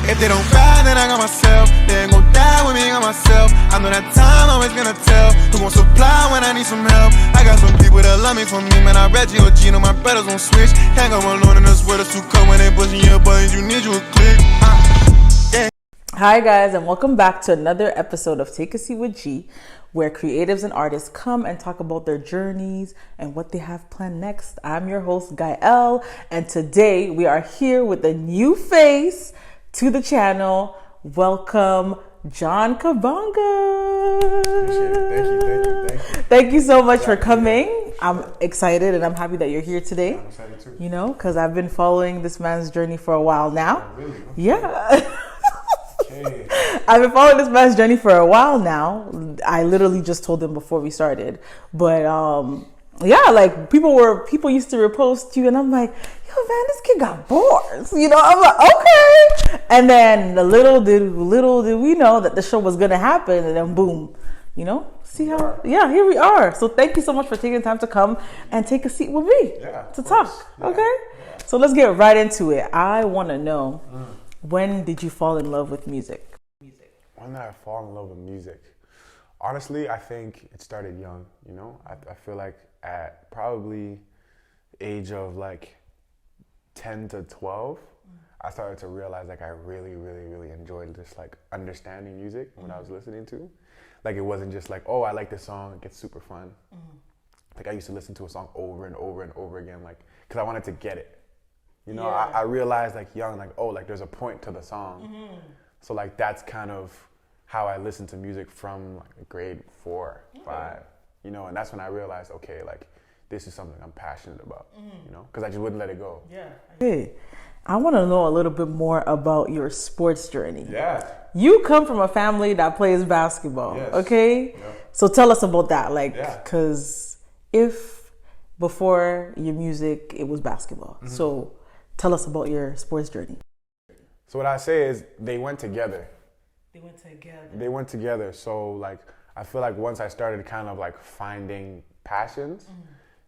If they don't ride, then I got myself. They ain't gon' die with me, I got myself. I know that time always gonna tell who gon' supply when I need some help. I got some people that love me for me, man. I read you a Gino, my brothers won't switch. Can't go alone in this world, it's too cold when they pushing your buttons. You need you a click. Yeah. Hi guys, and welcome back to another episode of Take a Seat with G, where creatives and artists come and talk about their journeys and what they have planned next. I'm your host, Danyal, and today we are here with a new face to the channel. Welcome, Jon Kabongo. Appreciate it. Thank you. Thank you so much for coming. I'm excited and I'm happy that you're here today. I'm excited too. You know, because I've been following this man's journey for a while now. Oh, really? Okay. Yeah. Okay. I've been following this man's journey for a while now. I literally just told him before we started. But yeah, like people used to repost you and I'm like, yo man, this kid got bars. You know, I'm like, okay. And then little did we know that the show was gonna happen, and then boom, you know, see how here we are. So thank you so much for taking time to come and take a seat with me to talk. Yeah. Okay? Yeah. So let's get right into it. I wanna know, when did you fall in love with music? When did I fall in love with music? Honestly, I think it started young, you know? I feel like at probably age of like 10 to 12, I started to realize like I really enjoyed just like understanding music when I was listening to. Like it wasn't just like, oh, I like this song, it gets super fun. Like I used to listen to a song over and over again, like, cause I wanted to get it. You know, I realized like young, like, oh, like there's a point to the song. So like that's kind of how I listened to music from like grade 4, 5, you know, and that's when I realized, okay, like this is something I'm passionate about, you know, because I just wouldn't let it go. Yeah. Hey, I want to know a little bit more about your sports journey. Yeah. You come from a family that plays basketball, okay? Yeah. So tell us about that, like, because if before your music, it was basketball. So tell us about your sports journey. So what I say is they went together. They went together. So like, I feel like once I started kind of like finding passions,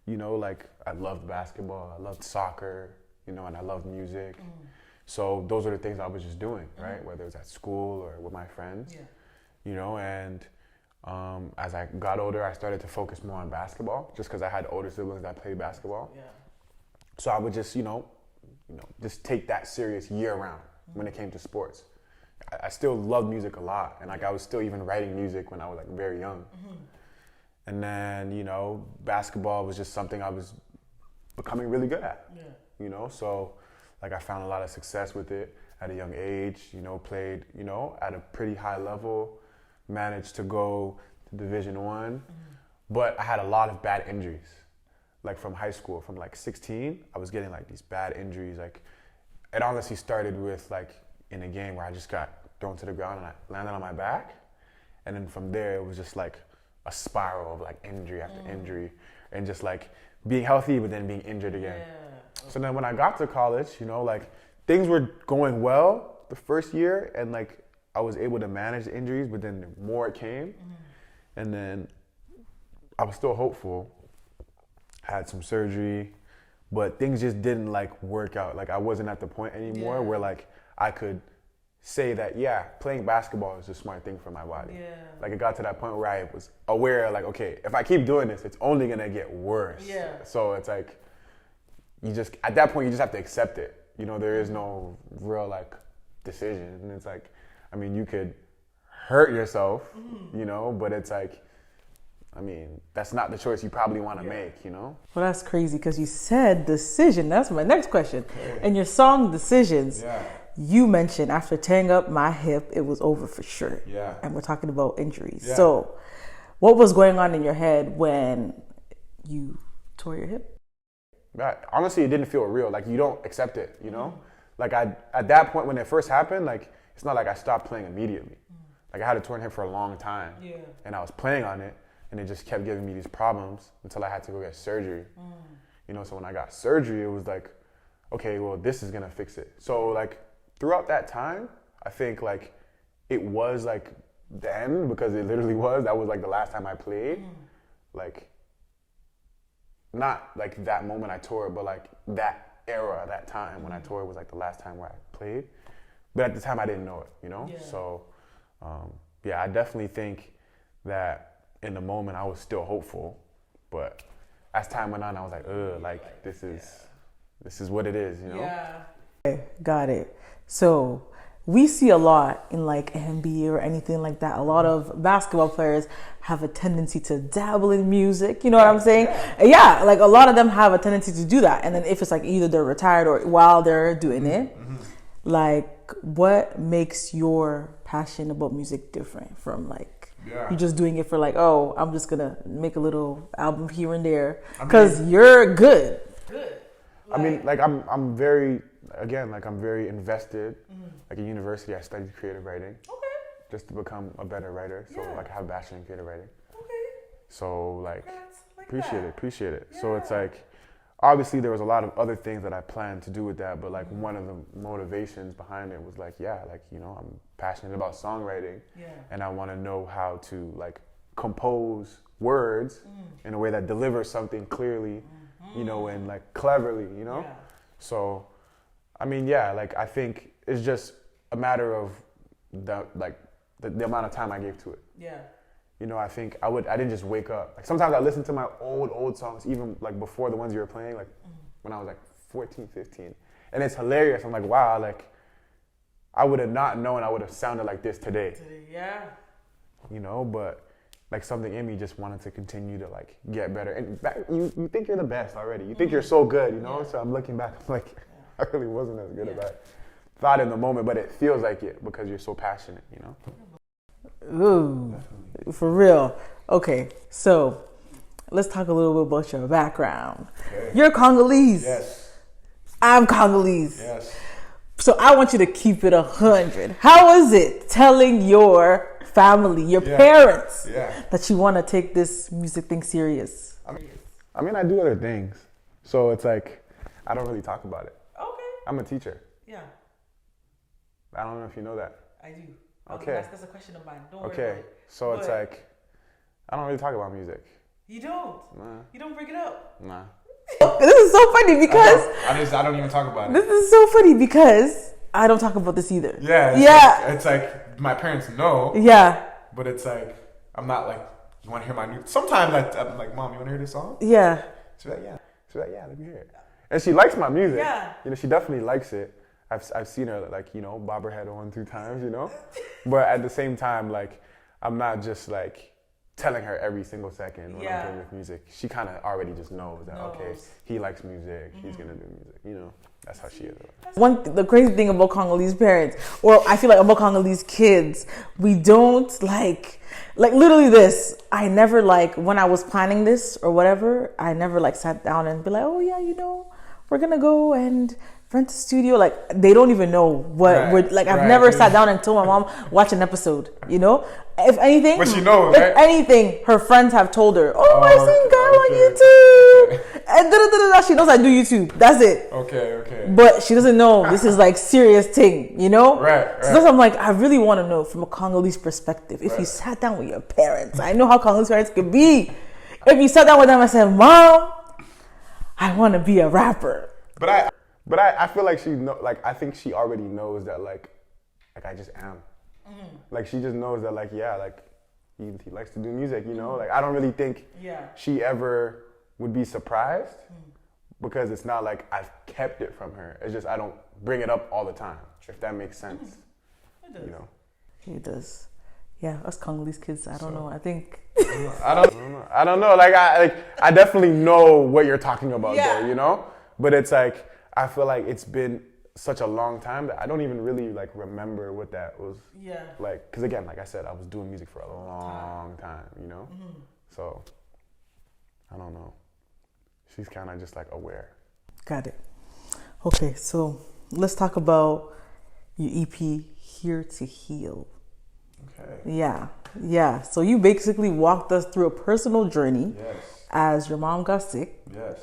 you know, like I loved basketball, I loved soccer, you know, and I loved music. So those are the things I was just doing, right? Whether it was at school or with my friends, you know, and as I got older, I started to focus more on basketball just because I had older siblings that played basketball. So I would just, you know, just take that serious year round when it came to sports. I still loved music a lot, and like I was still even writing music when I was like very young. And then, you know, basketball was just something I was becoming really good at. You know, so like I found a lot of success with it at a young age, you know, played, you know, at a pretty high level, managed to go to Division I, but I had a lot of bad injuries. Like from high school, from like 16, I was getting like these bad injuries. Like it honestly started with like in a game where I just got thrown to the ground and I landed on my back. And then from there, it was just like a spiral of like injury after injury and just like being healthy, but then being injured again. So then when I got to college, you know, like things were going well the first year and like I was able to manage the injuries, but then more it came. And then I was still hopeful. I had some surgery, but things just didn't like work out. Like I wasn't at the point anymore where like I could say that, playing basketball is a smart thing for my body. Like it got to that point where I was aware, like, okay, if I keep doing this, it's only gonna get worse. So it's like, at that point, you just have to accept it. You know, there is no real like decision. And it's like, I mean, you could hurt yourself, you know, but it's like, I mean, that's not the choice you probably want to make, you know? Well, that's crazy because you said decision. That's my next question. In your song Decisions, you mentioned after tearing up my hip, it was over for sure. And we're talking about injuries. So what was going on in your head when you tore your hip? Honestly, it didn't feel real. Like you don't accept it, you know? Like at that point when it first happened, like it's not like I stopped playing immediately. Like I had a torn hip for a long time and I was playing on it. And it just kept giving me these problems until I had to go get surgery. You know, so when I got surgery, it was like, okay, well, this is gonna fix it. So like throughout that time, I think like it was like the end because it literally was. That was like the last time I played. Like, not like that moment I tore, but like that era, that time when I tore was like the last time where I played. but at the time I didn't know it, you know? Yeah. So, yeah, I definitely think that in the moment I was still hopeful, but as time went on, I was like, like this is what it is, you know? Yeah. Okay, got it. So we see a lot in like NBA or anything like that. A lot of basketball players have a tendency to dabble in music. You know what I'm saying? Yeah, like a lot of them have a tendency to do that. And then if it's like either they're retired or while they're doing it, like what makes your passion about music different from like you're just doing it for like, oh, I'm just gonna make a little album here and there because you're good. I mean, like I'm very invested. Like in university, I studied creative writing. Just to become a better writer. So like I have a bachelor in creative writing. So like appreciate it. So it's like, obviously there was a lot of other things that I planned to do with that, but like one of the motivations behind it was like, like, you know, I'm passionate about songwriting and I want to know how to like compose words in a way that delivers something clearly, you know, and like cleverly, you know? So, I mean, like I think it's just a matter of the amount of time I gave to it. You know, I think I didn't just wake up. Like sometimes I listen to my old songs, even like before the ones you were playing, like when I was like 14, 15. And it's hilarious. I'm like, wow, like I would have not known I would have sounded like this today. You know, but like something in me just wanted to continue to like get better. And you think you're the best already. You think you're so good, you know? So I'm looking back, I'm like, I really wasn't as good as I thought in the moment, but it feels like it because you're so passionate, you know? Ooh, for real. Okay, so let's talk a little bit about your background. You're Congolese. Yes. I'm Congolese. Yes. So I want you to keep it 100. How is it telling your family, your parents, that you want to take this music thing serious? I mean, I do other things. So it's like, I don't really talk about it. Okay. I'm a teacher. Yeah. I don't know if you know that. I do. Okay. That's a question of mine. Don't Okay. worry about it. So it's like, I don't really talk about music. You don't? Nah. You don't bring it up? Nah. This is so funny because I don't even talk about it. this is so funny because I don't talk about this either. It's like my parents know. Yeah. But it's like, I'm not like, you want to hear my new... Sometimes I'm like, Mom, you want to hear this song? Yeah. She's like, yeah. She's like, yeah, let me hear it. And she likes my music. Yeah. You know, she definitely likes it. I've seen her like, you know, bob her head 1-2 times, you know? But at the same time, like, I'm not just like telling her every single second when I'm doing with music. She kind of already just knows that, okay, he likes music, he's going to do music, you know? That's how she is. The crazy thing about Congolese parents, or I feel like about Congolese kids, we don't like literally this. I never like, when I was planning this or whatever, I never like sat down and be like, oh yeah, you know, we're going to go and rent a studio. Like they don't even know what we're like. I've never sat down and told my mom watch an episode, you know? If anything, but she knows, if anything, her friends have told her, I sing girl on YouTube. And she knows I do YouTube. That's it. Okay. But she doesn't know this is like serious thing, you know? Right. So that's, I'm like, I really want to know from a Congolese perspective. If you sat down with your parents, I know how Congolese parents could be. If you sat down with them and said, Mom, I want to be a rapper. But I feel like I think she already knows that like I just am. Like she just knows that like, like he likes to do music, you know? Like I don't really think she ever would be surprised because it's not like I've kept it from her. It's just I don't bring it up all the time, if that makes sense. It does. You know? It does. Yeah, us Congolese kids, I don't know. I think I don't know. Like I definitely know what you're talking about though, you know? But it's like I feel like it's been such a long time that I don't even really like remember what that was like. Because again, like I said, I was doing music for a long time, you know? So, I don't know. She's kind of just like aware. Got it. Okay, so let's talk about your EP, Here to Heal. Okay. Yeah. So you basically walked us through a personal journey as your mom got sick. Yes.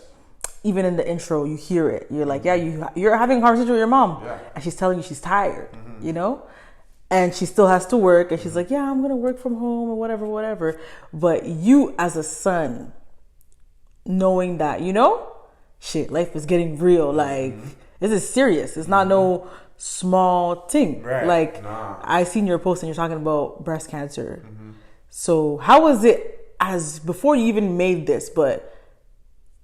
Even in the intro, you hear it. You're like, you're having a conversation with your mom. Yeah. And she's telling you she's tired, you know? And she still has to work. And she's like, I'm going to work from home or whatever. But you as a son, knowing that, you know, shit, life is getting real. Like, this is serious. It's not no small thing. Right. Like Nah. I seen your post and you're talking about breast cancer. So how was it as before you even made this, but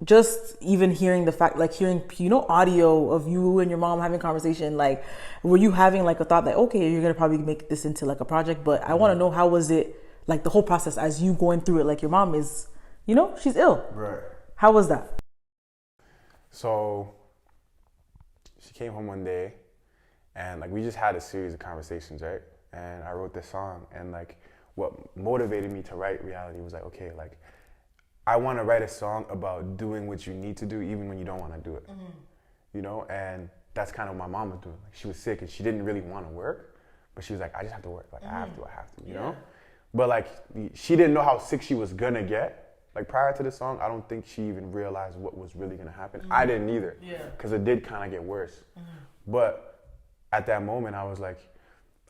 just even hearing the fact, like hearing, audio of you and your mom having conversation, like, were you having like a thought that, okay, you're going to probably make this into like a project, but I want to know, how was it, like the whole process as you going through it? Like your mom is, she's ill. Right. How was that? So she came home one day and like we just had a series of conversations, right? And I wrote this song, and like what motivated me to write Reality was like, okay, like I want to write a song about doing what you need to do even when you don't want to do it. And that's kind of what my mom was doing. Like she was sick and she didn't really want to work, but she was like, I just have to work. Like I have to, you know? But like she didn't know how sick she was gonna get. Like prior to the song, I don't think she even realized what was really gonna happen. I didn't either, because it did kind of get worse. But at that moment, I was like,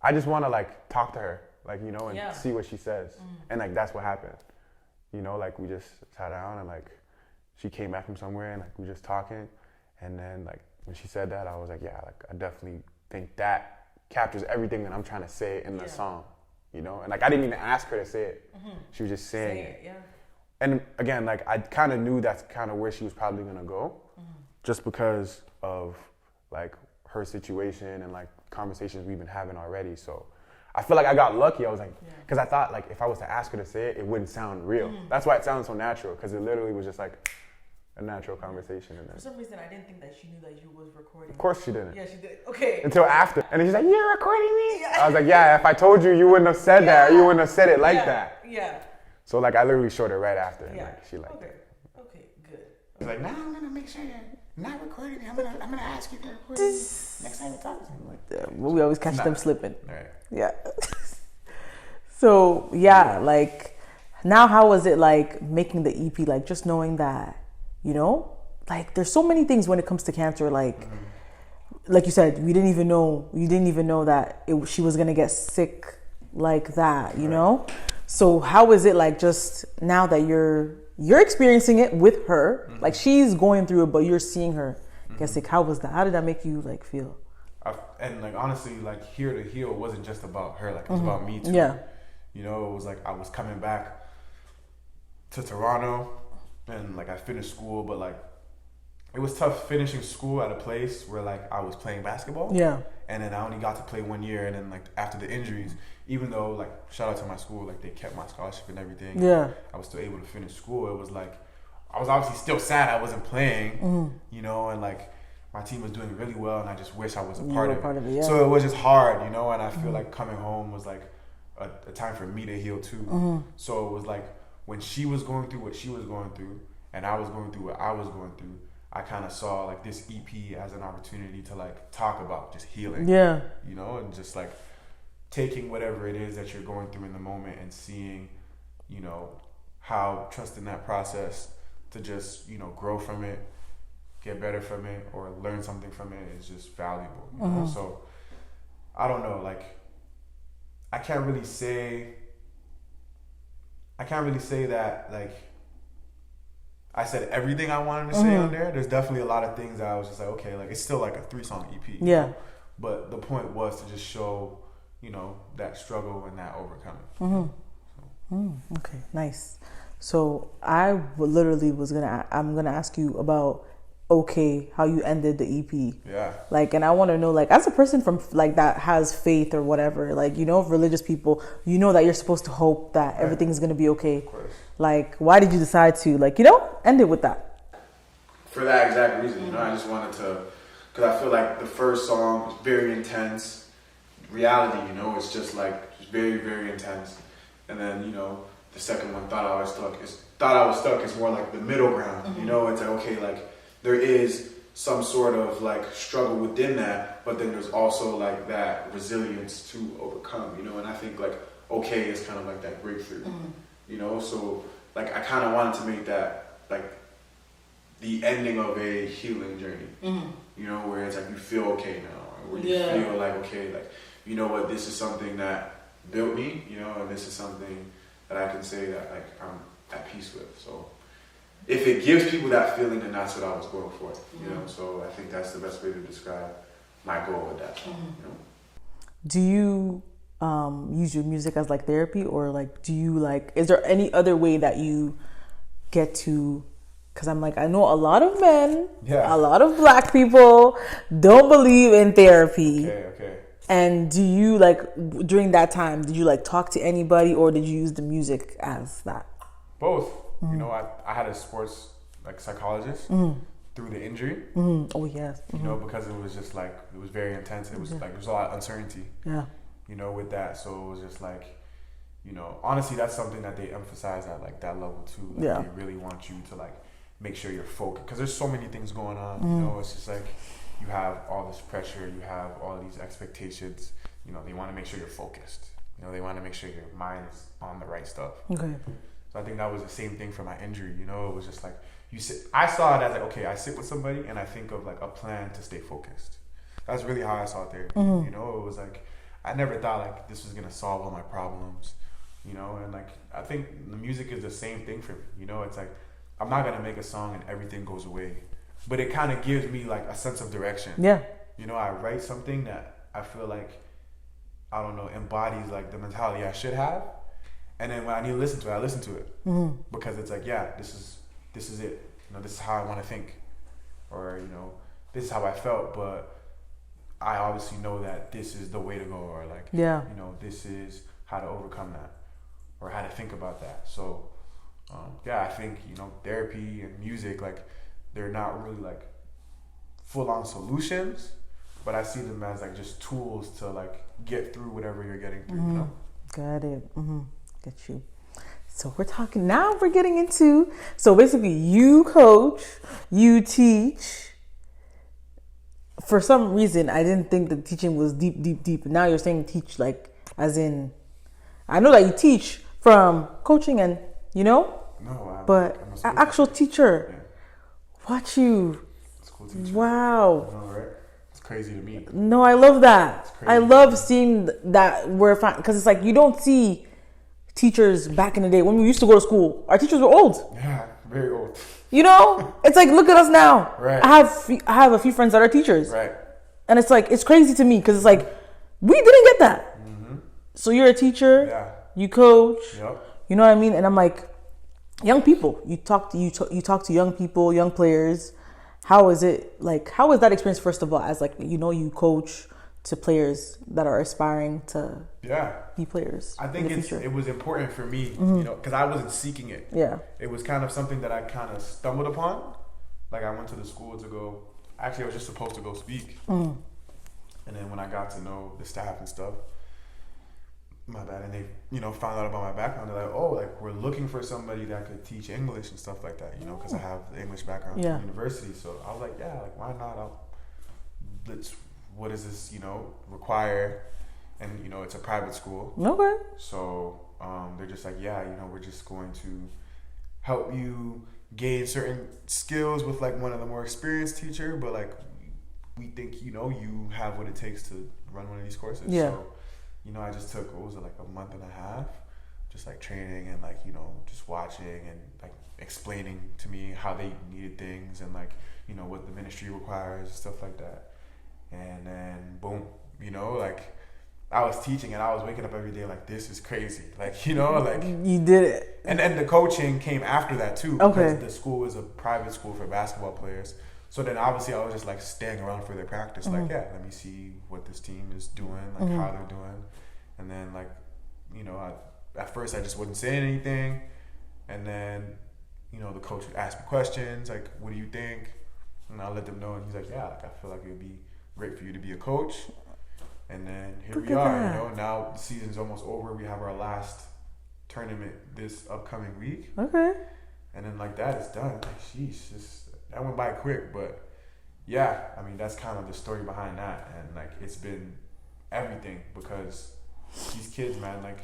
I just want to like talk to her, like, and see what she says. And like, that's what happened. Like we just sat down and like she came back from somewhere and like we just talking. And then like when she said that, I was like, yeah, like I definitely think that captures everything that I'm trying to say in the song, And like I didn't even ask her to say it. She was just saying it. And again, like I kind of knew that's kind of where she was probably gonna go, just because of like her situation and like conversations we've been having already. So I feel like I got lucky. I was like, because I thought like if I was to ask her to say it, it wouldn't sound real. That's why it sounded so natural, because it literally was just like a natural conversation. And then for some reason, I didn't think that she knew that you was recording. Of course she didn't. Yeah, she did. Okay. Until after. And then she's like, you're recording me? Yeah. I was like, yeah, if I told you, you wouldn't have said that, or you wouldn't have said it like that. Yeah. So like I literally showed her right after, and like she liked it. Okay, good. She's like, now I'm gonna make sure you're not recording me. I'm gonna ask you to record me next time you talk to me. Like, we always catch them slipping. Right. Yeah. So yeah, like now how was it like making the EP? Like just knowing that, like there's so many things when it comes to cancer. Like you said, you didn't even know that she was gonna get sick like that. You know. So how is it like just now that you're experiencing it with her, like she's going through it, but you're seeing her get sick? How was that? How did that make you like feel? And like honestly, like Here to Heal wasn't just about her, like it was about me too. Yeah. It was like I was coming back to Toronto and like I finished school, but like it was tough finishing school at a place where like I was playing basketball. Yeah. And then I only got to play 1 year, and then like after the injuries, even though like shout out to my school, like they kept my scholarship and everything. Yeah. I was still able to finish school. It was like I was obviously still sad I wasn't playing, and like my team was doing really well, and I just wish I was a part of it. Yeah. So it was just hard, and I feel like coming home was like a time for me to heal too. So it was like when she was going through what she was going through, and I was going through what I was going through, I kind of saw like this EP as an opportunity to like talk about just healing. Yeah. And just like taking whatever it is that you're going through in the moment and seeing, how trusting that process to just, grow from it, get better from it, or learn something from it is just valuable. You know? So I don't know, like I can't really say that like I said everything I wanted to say on there. There's definitely a lot of things that I was just like, okay, like it's still like a 3-song EP. Yeah. But the point was to just show, that struggle and that overcoming. Okay, nice. So I literally I'm gonna ask you about how you ended the EP. Yeah. Like, and I want to know, like, as a person from like that has faith or whatever, like, religious people, that you're supposed to hope that everything's gonna be okay. Of course. Like, why did you decide to end it with that? For that exact reason, I just wanted to, because I feel like the first song is very intense. Reality, it's just like just very, very intense. And then, the second one, Thought I Was Stuck is more like the middle ground. It's like, okay, like there is some sort of like struggle within that, but then there's also like that resilience to overcome, and I think like okay is kind of like that breakthrough. So like I kind of wanted to make that like the ending of a healing journey, where it's like you feel okay now, where you feel like, okay, like, what, this is something that built me, and this is something that I can say that like I'm at peace with. So if it gives people that feeling, then that's what I was going for, so I think that's the best way to describe my goal with that song. You know? Do you use your music as like therapy, or like do you like? Is there any other way that you get to? Because I'm like, I know a lot of men, a lot of Black people don't believe in therapy. Okay. And do you like during that time? Did you like talk to anybody, or did you use the music as that? Both. You know, I had a sports like psychologist through the injury. Oh yes. You know, because it was just like it was very intense. It was like there was a lot of uncertainty. Yeah. You know, with that, so it was just like, you know, honestly, that's something that they emphasize at like that level too. Like, they really want you to like make sure you're focused, because there's so many things going on. You know, it's just like you have all this pressure, you have all these expectations. You know, they want to make sure you're focused. You know, they want to make sure your mind is on the right stuff. Okay. So I think that was the same thing for my injury. You know, it was just like you sit. I saw it as like, okay, I sit with somebody and I think of like a plan to stay focused. That's really how I saw therapy. You know, it was like I never thought like this was gonna solve all my problems. You know, and like I think the music is the same thing for me. You know, it's like I'm not gonna make a song and everything goes away, but it kind of gives me like a sense of direction. Yeah. You know, I write something that I feel like, I don't know, embodies like the mentality I should have, and then when I need to listen to it, I listen to it because it's like, yeah, this is it. You know, this is how I want to think, or you know, this is how I felt, but I obviously know that this is the way to go, or like, you know, this is how to overcome that, or how to think about that. So, I think, you know, therapy and music, like, they're not really like full-on solutions, but I see them as like just tools to like get through whatever you're getting through. You know? Got it. Get you. So we're getting into, so basically you coach, you teach. For some reason, I didn't think the teaching was deep. Now you're saying teach like, as in, I know that you teach from coaching and, you know? No, but an actual teacher. Yeah. Watch you. School teacher. Wow. I know, right? It's crazy to me. No, I love that. I love seeing that because it's like you don't see teachers back in the day when we used to go to school. Our teachers were old. Yeah, very old. You know, it's like, look at us now. Right. I have a few friends that are teachers. Right. And it's like, it's crazy to me because it's like, we didn't get that. So you're a teacher. Yeah. You coach. Yep. You know what I mean? And I'm like, young people. You talk to young people, young players. How is it like? How is that experience? First of all, as like, you know, you coach to players that are aspiring to be players. I think it was important for me, you know, because I wasn't seeking it. Yeah. It was kind of something that I kind of stumbled upon. Like I went to the school to go. Actually, I was just supposed to go speak, and then when I got to know the staff and stuff, my bad, and they, you know, found out about my background. They're like, oh, like we're looking for somebody that could teach English and stuff like that, you know, because I have the English background from university. So I was like, yeah, like why not? What does this, you know, require? And you know, it's a private school. Okay. So they're just like, yeah, you know, we're just going to help you gain certain skills with like one of the more experienced teacher, but like we think, you know, you have what it takes to run one of these courses. Yeah. So, you know, I just took, what was it, like a month and a half, just like training and like, you know, just watching and like explaining to me how they needed things and like, you know, what the ministry requires, stuff like that. And then boom, you know, like I was teaching and I was waking up every day like, this is crazy. Like, you know, like you did it. And then the coaching came after that too. Because the school is a private school for basketball players. So then obviously I was just like staying around for their practice. Like, yeah, let me see what this team is doing, like how they're doing. And then like, you know, at first I just wouldn't say anything. And then, you know, the coach would ask me questions, like, what do you think? And I'll let them know. And he's like, yeah, like, I feel like it would be great for you to be a coach. And then here we are, you know, now the season's almost over. We have our last tournament this upcoming week. Okay. And then like that, it's done. Like, sheesh, that went by quick, but yeah, I mean, that's kind of the story behind that. And like, it's been everything because these kids, man, like,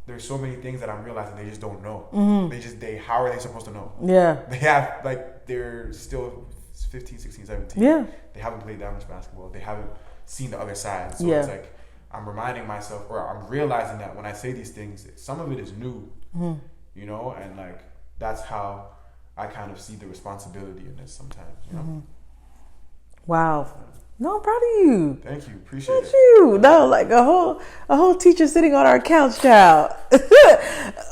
there's so many things that I'm realizing they just don't know. How are they supposed to know? Yeah. They have, like, they're still 15, 16, 17. Yeah. They haven't played that much basketball. They haven't seen the other side. So it's like, I'm reminding myself, or I'm realizing that when I say these things, some of it is new, you know, and like, that's how I kind of see the responsibility in this sometimes, you know? Wow. No, I'm proud of you. Thank you. Appreciate Thank it. you. No, like a whole teacher sitting on our couch, child.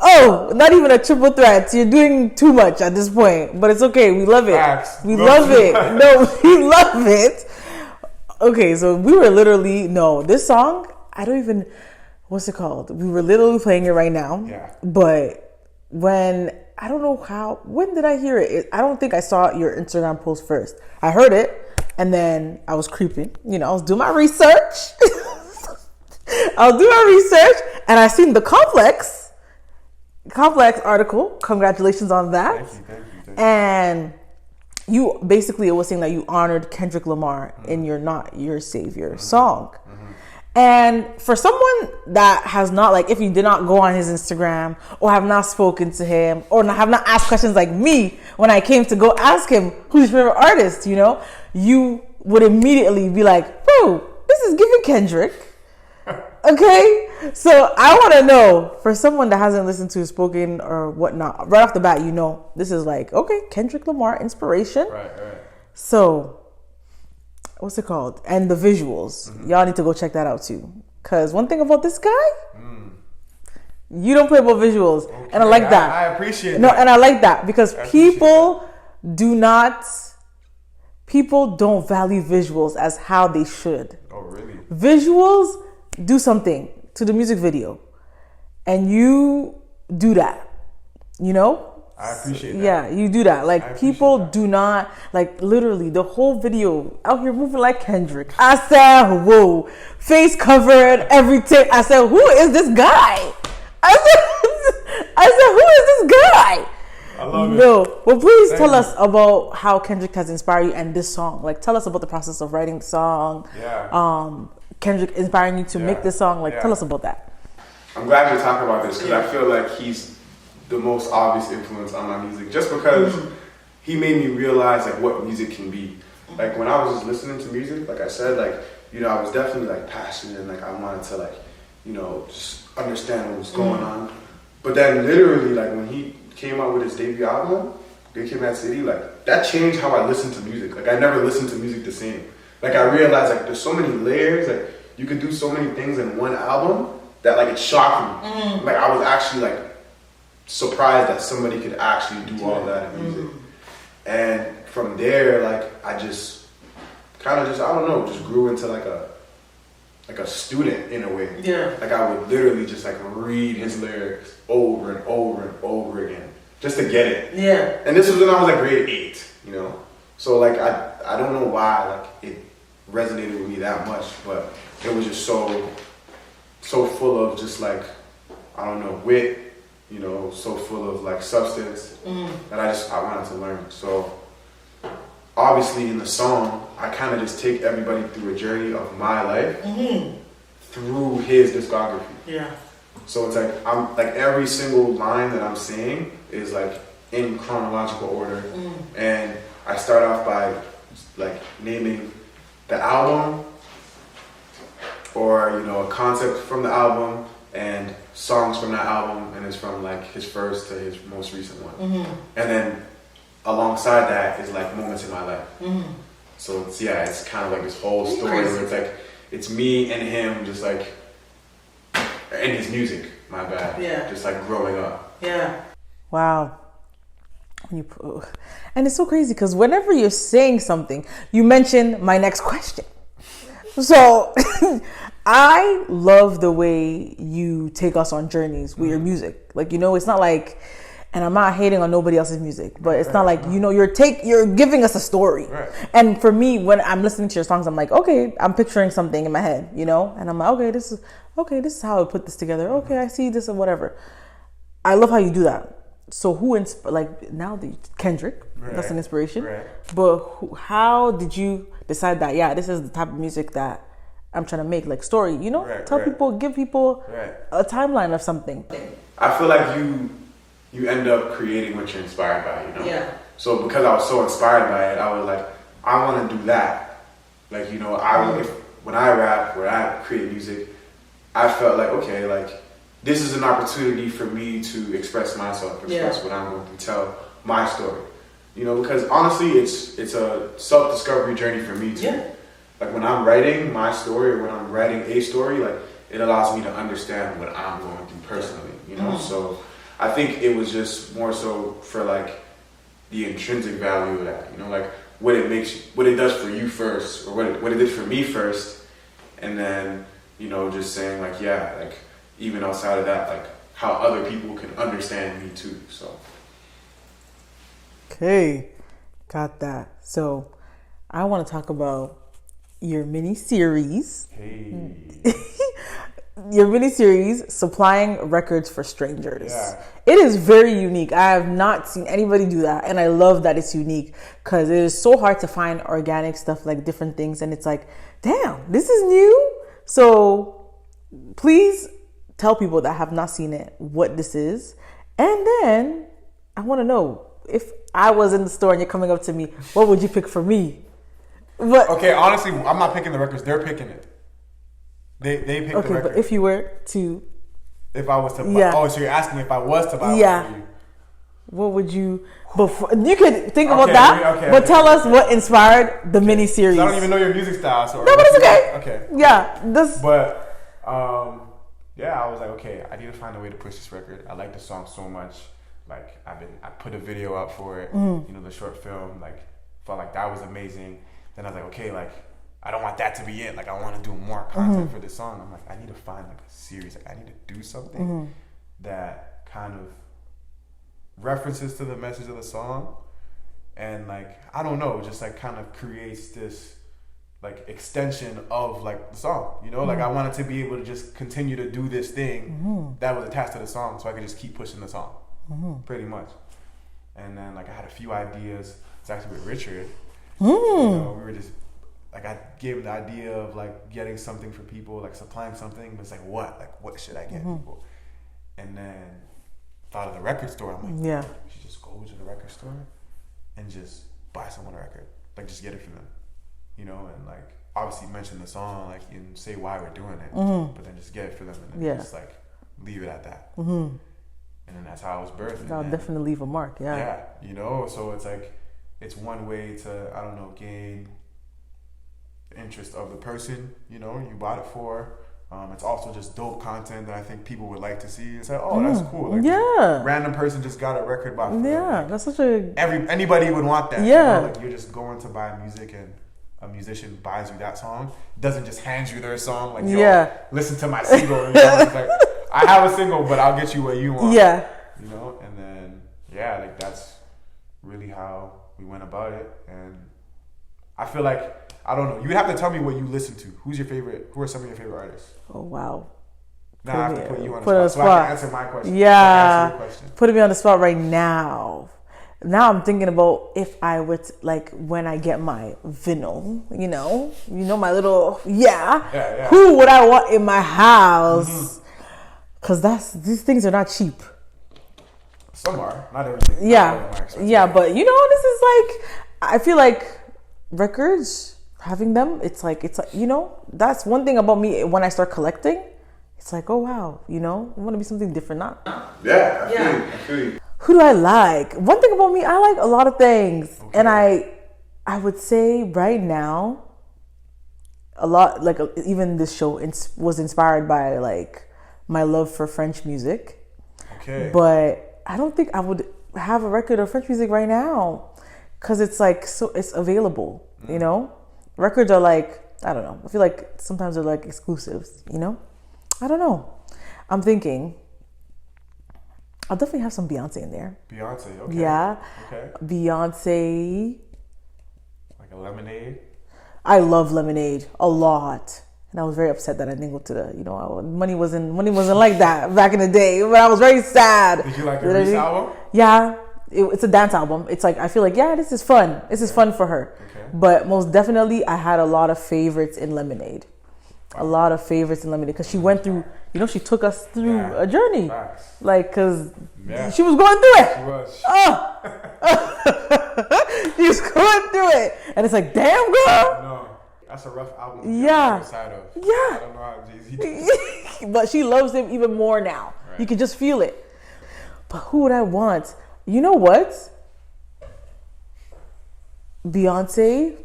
Oh, not even a triple threat. You're doing too much at this point, but it's okay. We love it. Facts. We love it. No, we love it. Okay, so we were literally this song. I don't even. What's it called? We were literally playing it right now. Yeah. But when I don't know how. When did I hear it? I don't think I saw your Instagram post first. I heard it. And then I was creeping, I was doing my research. And I seen the Complex article. Congratulations on that. Thank you. And you basically, it was saying that you honored Kendrick Lamar in your Not Your Savior song. And for someone that has not, like, if you did not go on his Instagram or have not spoken to him or have not asked questions like me when I came to go ask him who's your favorite artist, you would immediately be like, bro, this is giving Kendrick. Okay? So I want to know, for someone that hasn't listened to spoken or whatnot, right off the bat, this is like, okay, Kendrick Lamar inspiration. Right. So, what's it called? And the visuals. Y'all need to go check that out too. Because one thing about this guy, you don't play about visuals. Okay. And I like that. I appreciate that. No, and I like that because people don't value visuals as how they should. Oh, really? Visuals do something to the music video. And you do that. I appreciate that. Yeah, you do that. Like, people do not, like, literally, the whole video, out here moving like Kendrick. I said, whoa, face covered, everything. I said, who is this guy? I said, who is this guy? I love it. No, well, please tell us about how Kendrick has inspired you and this song. Like, tell us about the process of writing the song. Yeah. Kendrick inspiring you to make this song. Like, tell us about that. I'm glad you're talking about this because I feel like he's the most obvious influence on my music, just because he made me realize like what music can be. Like when I was just listening to music, like I said, like I was definitely like passionate and like I wanted to like just understand what was going on. But then literally like when he came out with his debut album, Big Kid, Mad City, like that changed how I listened to music. Like I never listened to music the same. Like I realized like there's so many layers, like you could do so many things in one album that like it shocked me. Like I was actually like surprised that somebody could actually do all that in music. And from there, like I just kind of I don't know, just grew into like a student in a way. Yeah. Like I would literally just like read his lyrics over and over and over again just to get it. Yeah. And this was when I was like grade 8, So like I don't know why like it resonated with me that much, but it was just so full of just like, I don't know, wit, so full of like substance that I wanted to learn. So obviously in the song, I kind of just take everybody through a journey of my life through his discography. Yeah. So it's like I'm like every single line that I'm saying is like in chronological order, and I start off by like naming the album or a concept from the album and songs from that album, and it's from like his first to his most recent one. And then alongside that is like moments in my life. So it's kind of like this whole story where it's like it's me and him just like, and his music, my bad. Yeah. Just like growing up. Yeah. Wow. And it's so crazy because whenever you're saying something, you mention my next question. So I love the way you take us on journeys with your music. Like, it's not like, and I'm not hating on nobody else's music, but it's not like, you're giving us a story. Right. And for me, when I'm listening to your songs, I'm like, okay, I'm picturing something in my head, and I'm like, okay, this is how I put this together. Okay, I see this or whatever. I love how you do that. So Kendrick, that's an inspiration. Right. But how did you decide that, this is the type of music that I'm trying to make, like story, give people a timeline of something. I feel like you end up creating what you're inspired by, Yeah. So because I was so inspired by it, I was like, I want to do that. Like, when I rap, when I create music, I felt like, okay, like this is an opportunity for me to express myself, express what I'm going to tell my story. Because honestly, it's a self-discovery journey for me too. Yeah. like when I'm writing my story or when I'm writing a story, like it allows me to understand what I'm going through personally, you know? So I think it was just more so for like the intrinsic value of that, you know, like what it does for you first, or what it did for me first, and then, you know, just saying like, yeah, like even outside of that, like how other people can understand me too. So okay, got that. So I want to talk about your mini series. Hey. Your mini series, Supplying Records for Strangers. Yeah. It is very unique. I have not seen anybody do that, and I love that it's unique because it is so hard to find organic stuff, like different things, and it's like, damn, this is new. So please tell people that have not seen it what this is, and then I want to know, if I was in the store and you're coming up to me, what would you pick for me? But Okay, honestly, I'm not picking the records. They're picking it. They pick the okay, record. but if you were to, If I was to buy, Yeah. oh, so you're asking if I was to buy Yeah. one for you. what would you? Before you could think about Okay, that, okay, but okay. tell us what inspired the mini series. I don't even know your music style, so No, but it's okay. Okay, Yeah, this. but yeah, I was like, okay, I need to find a way to push this record. I like the song so much. Like I put a video up for it. You know, the short film. Like felt like that was amazing. Then I was like, okay, like I don't want that to be it. Like I want to do more content for this song. I'm like, I need to find like a series. Like I need to do something that kind of references to the message of the song, and like I don't know, just like kind of creates this like extension of like the song. You know, like I wanted to be able to just continue to do this thing that was attached to the song, so I could just keep pushing the song, pretty much. And then like I had a few ideas. It's actually with Richard. You know, we were just like, I gave him the idea of like getting something for people, like supplying something. But it's like, what should I get people? And then thought of the record store. I'm like, Yeah. we should just go to the record store and just buy someone a record, like just get it from them, you know, and like obviously mention the song, like and say why we're doing it, but then just get it for them and then just like leave it at that. And then that's how it was birthed. That'll And then, definitely leave a mark. Yeah. yeah, you know, so it's like, it's one way to, I don't know, gain interest of the person, you know, you bought it for. It's also just dope content that I think people would like to see. It's like, oh, that's cool. Like, Yeah. random person just got a record bought for them. Yeah, Like, that's such a. anybody would want that. Yeah. You know? Like you're just going to buy music and a musician buys you that song, doesn't just hand you their song like, yo, Yeah. listen to my single. You know? It's like, I have a single, but I'll get you what you want. Yeah. You know, and then yeah, like that's really how we went about it. And I feel like, I don't know, you would have to tell me what you listen to. Who are some of your favorite artists? Oh wow. Now I have to put you on Put on the the spot so I spot. can answer my question. Yeah. I can answer your question. Putting me on the spot right now. Now I'm thinking about if I would like when I get my vinyl, you know my little Yeah. Who would I want in my house? Because these things are not cheap. Some are, not everything. Yeah, Not everyone expects yeah, it. but this is like, I feel like records, having them, it's like that's one thing about me when I start collecting. It's like, oh wow, I want to be something different. Not yeah, I feel you. who do I like? One thing about me, I like a lot of things, and I would say right now, a lot, like even this show was inspired by like my love for French music. Okay. But I don't think I would have a record of French music right now because it's like it's available. Records are like, I don't know. I feel like sometimes they're like exclusives. I don't know. I'm thinking I'll definitely have some Beyonce in there. Beyonce, okay. Yeah. Okay. Beyonce. Like a Lemonade. I love Lemonade a lot. And I was very upset that I didn't go to the, money wasn't like that back in the day. But I was very sad. Did you like the Reese album? Yeah, it's a dance album. It's like I feel like this is fun. This is fun for her. Okay. But most definitely, I had a lot of favorites in Lemonade. A lot of favorites in Lemonade because she went through. She took us through a journey. Facts. Like because she was going through it. She was. She was going through it, and it's like, damn girl. No, that's a rough album. to get Yeah. on the side of. Yeah. I don't know how Jay-Z did it. But she loves him even more now. Right. You can just feel it. But who would I want? You know what? Beyonce,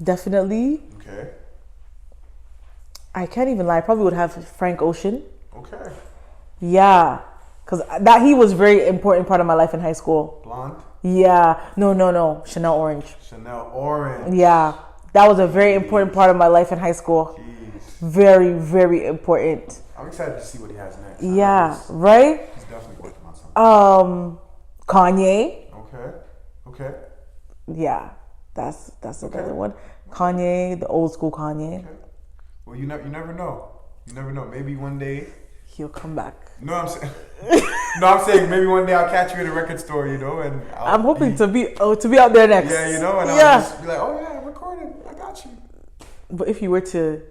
definitely. Okay. I can't even lie. I probably would have Frank Ocean. Okay. Yeah, because that he was very important part of my life in high school. Blonde. Yeah. No. Chanel Orange. Chanel Orange. Yeah. That was a very important part of my life in high school. Jeez. Very, very important. I'm excited to see what he has next. Yeah, right? He's definitely working on something. Kanye. Okay. Yeah, that's another one. Kanye, the old school Kanye. Okay. Well, you never know. You never know. Maybe one day He'll come back. No, I'm saying. No, I'm saying maybe one day I'll catch you in a record store, and I'm hoping to be out there next. Yeah, and I'll just be like, oh yeah, I'm recording. I got you. But if you were to,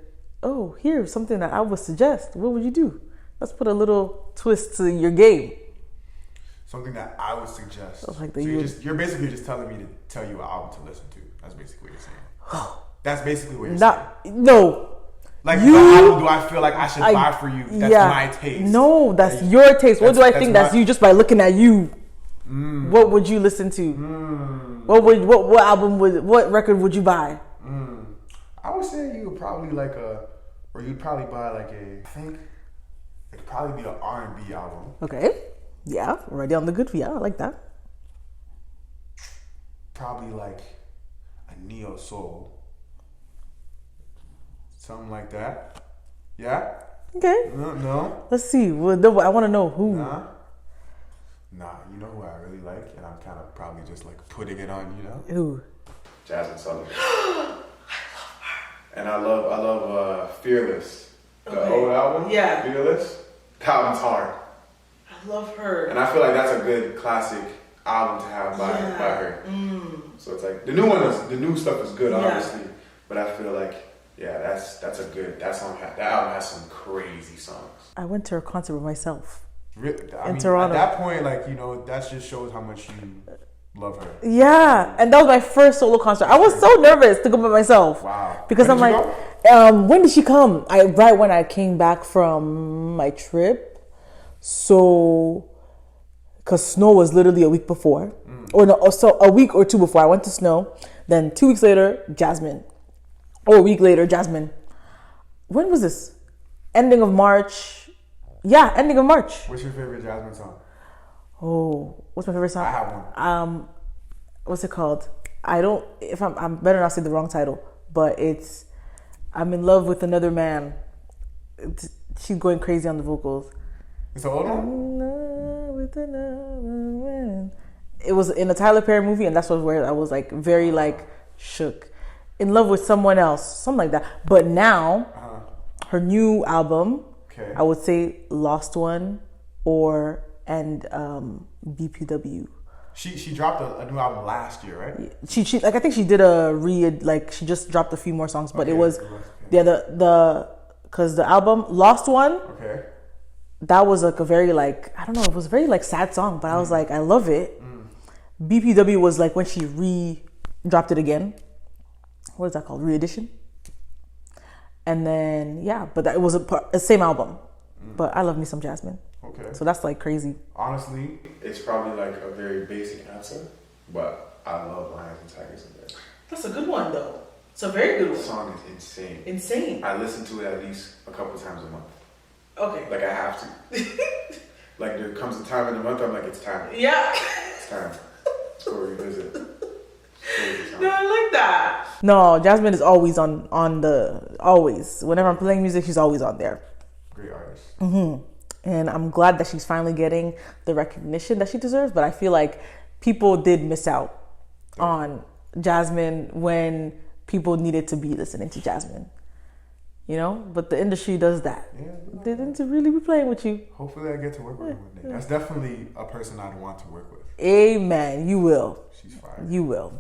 here's something that I would suggest, what would you do? Let's put a little twist to your game. Something that I would suggest. Like so you're basically just telling me to tell you an album to listen to. That's basically what you're saying. That's basically what you're saying. No. Like, what album do I feel like I should buy for you? That's my taste. No, that's your taste. What do I think that's you just by looking at you? What would you listen to? What album what record would you buy? I would say you would probably you'd probably buy I think it'd probably be an R&B album. Okay. Yeah, already on the good. Yeah, I like that. Probably like a neo soul. Something like that. Yeah? Okay. No? Let's see. Well, I want to know who. Nah, you know who I really like? And I'm kind of probably just putting it on, Who? Jasmine Sullivan. And I love Fearless. The old album? Yeah. Fearless. That album's hard. I love her. And I feel like that's a good classic album to have by her. So it's like the new stuff is good, obviously. But I feel like that's that album has some crazy songs. I went to her concert with myself. In Toronto. At that point, that just shows how much you love her. Yeah, and that was my first solo concert. I was so nervous to go by myself. Wow. Because When I'm did like, when did she come? Right when I came back from my trip. So, because Snow was literally a week before, so a week or two before I went to Snow. Then 2 weeks later, Jasmine. Or a week later, Jasmine. When was this? Ending of March. Yeah, ending of March. What's your favorite Jasmine song? Oh, what's my favorite song? I have one. What's it called? I'm better not say the wrong title, but it's I'm in love with another man. She's going crazy on the vocals. It's an old one? I'm in love with another man. It was in a Tyler Perry movie, and that's where I was very shook. In love with someone else, something like that. But now, her new album, I would say Lost One and BPW. She dropped a new album last year, right? She I think she did she just dropped a few more songs, but it was because the album Lost One. Okay. That was a very I don't know, it was a very sad song, but I was I love it. BPW was when she re-dropped it again. What is that called? Re-edition? And then, but it was a same album. But I love me some Jasmine. Okay. So that's crazy. Honestly, it's probably a very basic answer, but I love Lions and Tigers in there. That's a good one, though. It's a very good The song is insane. Insane. I listen to it at least a couple times a month. Okay. I have to. There comes a time in the month I'm it's time. Yeah. It's time. Let's go revisit. No, I like that. No, Jasmine is always on always. Whenever I'm playing music, she's always on there. Great artist. And I'm glad that she's finally getting the recognition that she deserves. But I feel like people did miss out on Jasmine when people needed to be listening to Jasmine. But the industry does that. Yeah, They didn't really be playing with you. Hopefully I get to work with her one day. That's definitely a person I'd want to work with. Amen. You will. She's fire. You will.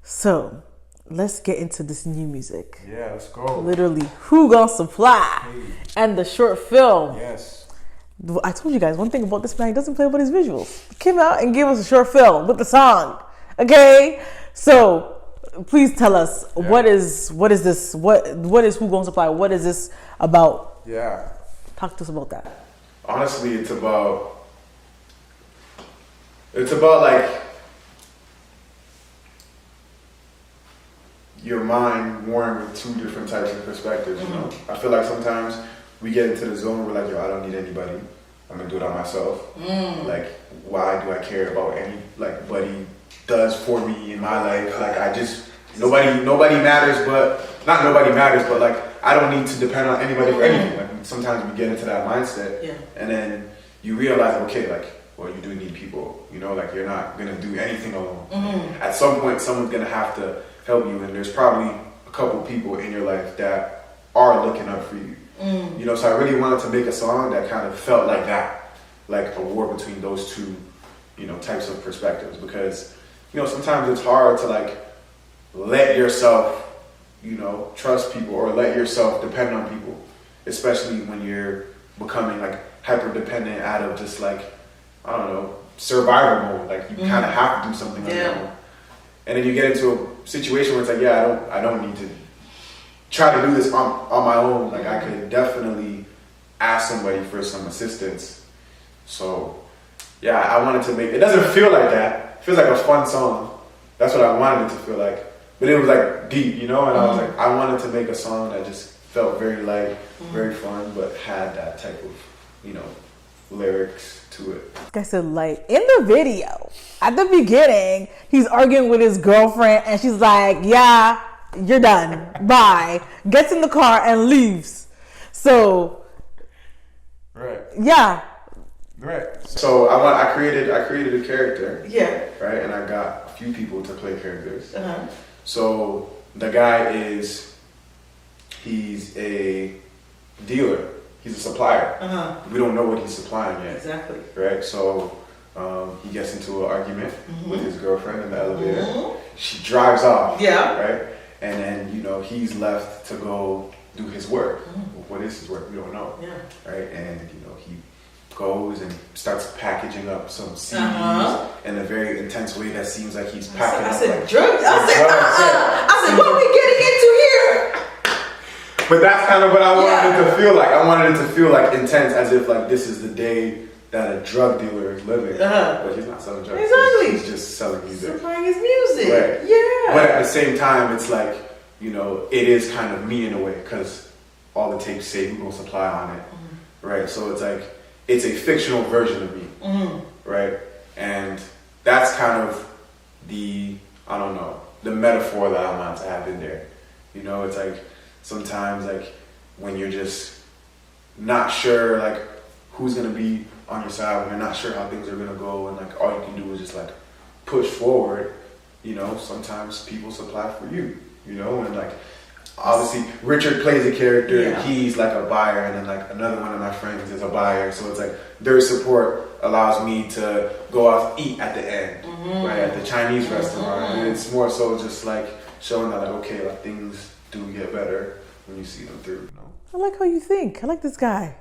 So, let's get into this new music. Yeah, let's go. Literally, Who Gon' Supply and the short film. Yes. I told you guys one thing about this man, he doesn't play about his visuals. He came out and gave us a short film with the song. Okay? So, please tell us what is this? What is Who Gon' Supply? What is this about? Yeah. Talk to us about that. Honestly, it's about your mind warring with two different types of perspectives, you know? I feel like sometimes we get into the zone where we're like, yo, I don't need anybody. I'm gonna do it on myself. Like, why do I care about buddy does for me in my life? Like, I just, nobody matters, but, not nobody matters, but like, I don't need to depend on anybody for anything. Like, sometimes we get into that mindset, and then you realize, okay, like, well, you do need people, you know, like, you're not gonna do anything alone. At some point, someone's gonna have to help you, and there's probably a couple people in your life that are looking up for you. You know, so I really wanted to make a song that kind of felt like that, like a war between those two, you know, types of perspectives, because, you know, sometimes it's hard to like let yourself, you know, trust people or let yourself depend on people, especially when you're becoming like hyper dependent out of just like, I don't know, survival mode. Like, you kind of have to do something on your own. And then you get into a situation where it's like, yeah, I don't need to try to do this on my own. Like, I could definitely ask somebody for some assistance. So, yeah, I wanted to make, it doesn't feel like that. It feels like a fun song. That's what I wanted it to feel like. But it was like deep, you know? And I was like, I wanted to make a song that just felt very light, very fun, but had that type of, you know, lyrics to it. I said, like, in the video, at the beginning, he's arguing with his girlfriend, and she's like, yeah, you're done. Bye. Gets in the car and leaves. So, Right. Yeah. Right. So I created a character. Yeah. Right, and I got a few people to play characters. So the guy he's a dealer. He's a supplier. We don't know what he's supplying yet. Exactly. Right. So he gets into an argument with his girlfriend in the elevator. She drives off. Yeah. Right. And then, you know, he's left to go do his work. What is his work? We don't know. Yeah. Right. And, you know, he goes and starts packaging up some CDs in a very intense way that seems like he's packing up. I said, drugs? I said, what are we getting into here? But that's kind of what I wanted it to feel like. I wanted it to feel like intense, as if like this is the day that a drug dealer is living. But he's not selling drugs. Exactly. He's just selling music. Supplying his music. Right. Yeah. But at the same time, it's like, you know, it is kind of me in a way, because all the tapes say who's gonna supply on it. Right. So it's like, it's a fictional version of me. Right. And that's kind of the, I don't know, the metaphor that I want to have in there. You know, it's like, sometimes like when you're just not sure like who's gonna be on your side, when you're not sure how things are gonna go, and like all you can do is just like push forward, you know, sometimes people supply for you, you know. And like obviously Richard plays a character, he's like a buyer, and then like another one of my friends is a buyer, so it's like their support allows me to go out to eat at the end, right, at the Chinese restaurant. And it's more so just like showing that like, okay, like things do get better when you see them through, you know? I like how you think. I like this guy.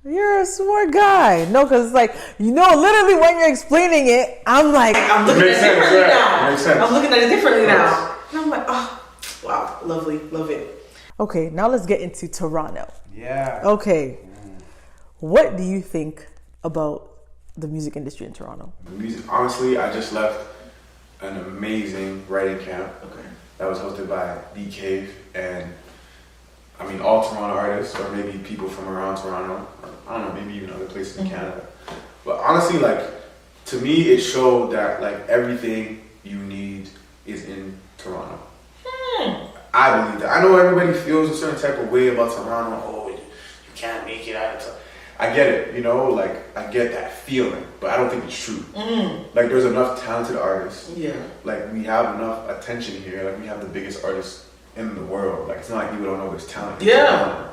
You're a smart guy. No, because it's like, you know, literally when you're explaining it, I'm like, I'm looking at it differently now. Makes sense. I'm looking at it differently now. And I'm like, oh, wow, lovely, love it. Okay, now let's get into Toronto. Yeah. Okay. What do you think about the music industry in Toronto? The music, honestly, I just left an amazing writing camp that was hosted by B Cave, and I mean all Toronto artists, or maybe people from around Toronto, or, I don't know, maybe even other places in Canada. But honestly, like, to me it showed that like everything you need is in Toronto. I believe that. I know everybody feels a certain type of way about Toronto. Oh, you can't make it out of Toronto. I get it, you know, like I get that feeling, but I don't think it's true. Like there's enough talented artists. Yeah. Like we have enough attention here. Like we have the biggest artists in the world. Like it's not like people don't know there's talent. Yeah.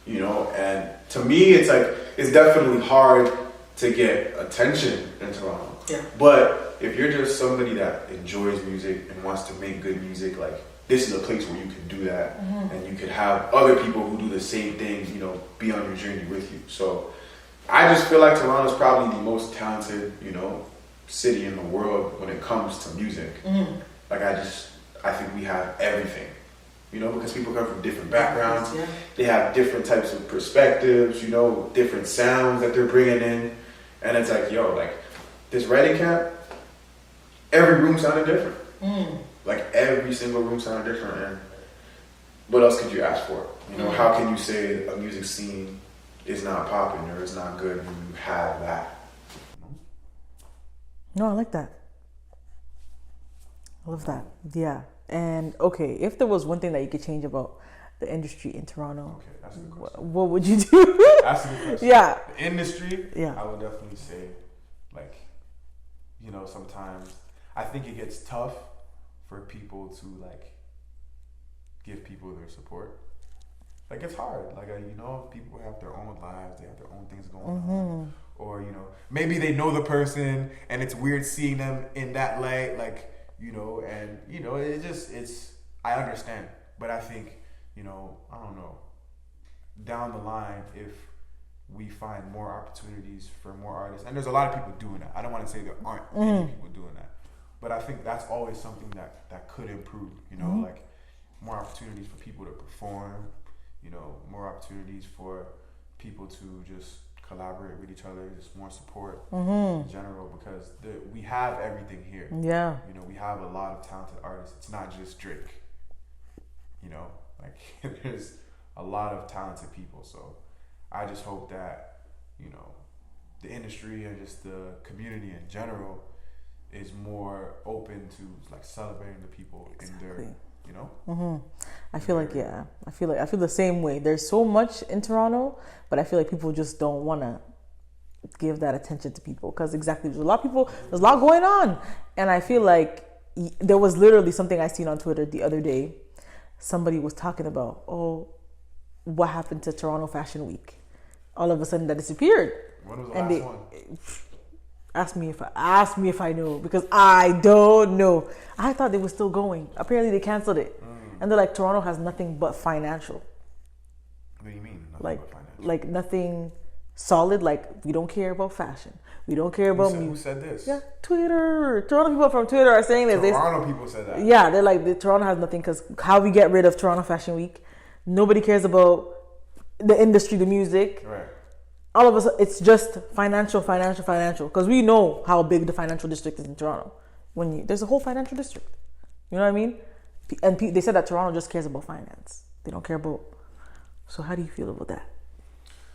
You know, and to me, it's like it's definitely hard to get attention in Toronto. Yeah. But if you're just somebody that enjoys music and wants to make good music, like this is a place where you can do that, and you could have other people who do the same thing, you know, be on your journey with you. So I just feel like Toronto's probably the most talented, you know, city in the world when it comes to music. Like I think we have everything, you know, because people come from different backgrounds. Yeah. They have different types of perspectives, you know, different sounds that they're bringing in. And it's like, yo, like this writing camp, every room sounded different. Like every single room sounded different. And what else could you ask for? You know, how can you say a music scene is not popping or is not good when you have that? No, I like that. I love that. Yeah. And okay, if there was one thing that you could change about the industry in Toronto, Okay, that's a good question. what would you do? That's a good question. Yeah. The industry, Yeah. I would definitely say, like, you know, sometimes I think it gets tough for people to like give people their support. Like it's hard. Like you know, people have their own lives, they have their own things going on, or you know, maybe they know the person, and it's weird seeing them in that light. Like you know, and you know, it's. I understand, but I think you know, I don't know. Down the line, if we find more opportunities for more artists, and there's a lot of people doing that. I don't want to say there aren't any people doing that, but I think that's always something that could improve. You know, like more opportunities for people to perform. You know, more opportunities for people to just collaborate with each other, just more support in general, because we have everything here. Yeah. You know, we have a lot of talented artists. It's not just Drake. You know, like there's a lot of talented people. So I just hope that, you know, the industry and just the community in general is more open to like celebrating the people in their, you know. I feel like I feel the same way. There's so much in Toronto, but I feel like people just don't want to give that attention to people because exactly there's a lot going on, and I feel like there was literally something I seen on Twitter the other day. Somebody was talking about, what happened to Toronto Fashion Week? All of a sudden that disappeared. When was the last one? Ask me if I know, because I don't know. I thought they were still going. Apparently they canceled it. And they're like, Toronto has nothing but financial. What do you mean? Like nothing solid. Like we don't care about fashion. We don't care about music. Who said this? Yeah, Twitter. Toronto people from Twitter are saying this. Toronto people said that. Yeah, they're like, Toronto has nothing because how we get rid of Toronto Fashion Week? Nobody cares about the industry, the music. Right. All of us, it's just financial. Because we know how big the financial district is in Toronto. There's a whole financial district. You know what I mean? And they said that Toronto just cares about finance. They don't care about. So how do you feel about that?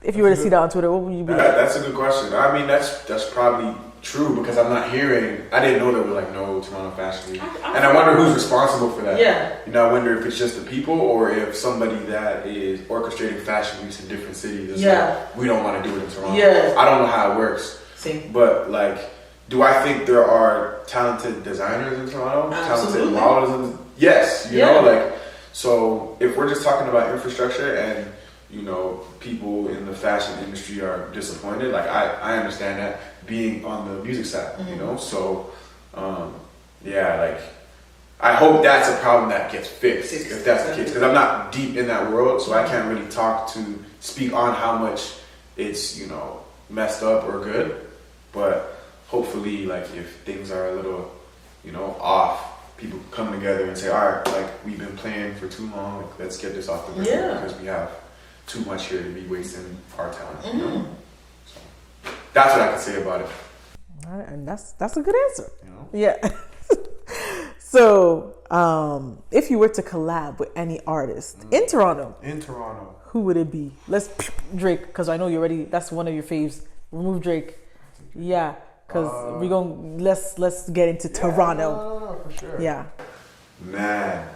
If you were to see that on Twitter, what would you be like? That's a good question. I mean, that's probably true because I'm not hearing. I didn't know there was like no Toronto Fashion Week, and I wonder who's responsible for that. Yeah. You know, I wonder if it's just the people or if somebody that is orchestrating fashion weeks in different cities is like, we don't want to do it in Toronto. Yeah. I don't know how it works. Same. But like, do I think there are talented designers in Toronto? Absolutely. Talented models? Yes. You know, like, so if we're just talking about infrastructure and you know, people in the fashion industry are disappointed. Like I understand that being on the music side, you know. So, like I hope that's a problem that gets fixed if that's the case. Because I'm not deep in that world, so I can't really speak on how much it's messed up or good. But hopefully, like if things are a little, off, people come together and say, all right, like we've been playing for too long. Like let's get this off the ground because we have too much here to be wasting our talent. You know? So that's what I can say about it. All right, and that's a good answer. You know? Yeah. So, if you were to collab with any artist in Toronto, who would it be? Let's Drake, because I know you already. That's one of your faves. Remove Drake. Yeah, because we're gonna let's get into Toronto. No, for sure. Yeah. Man,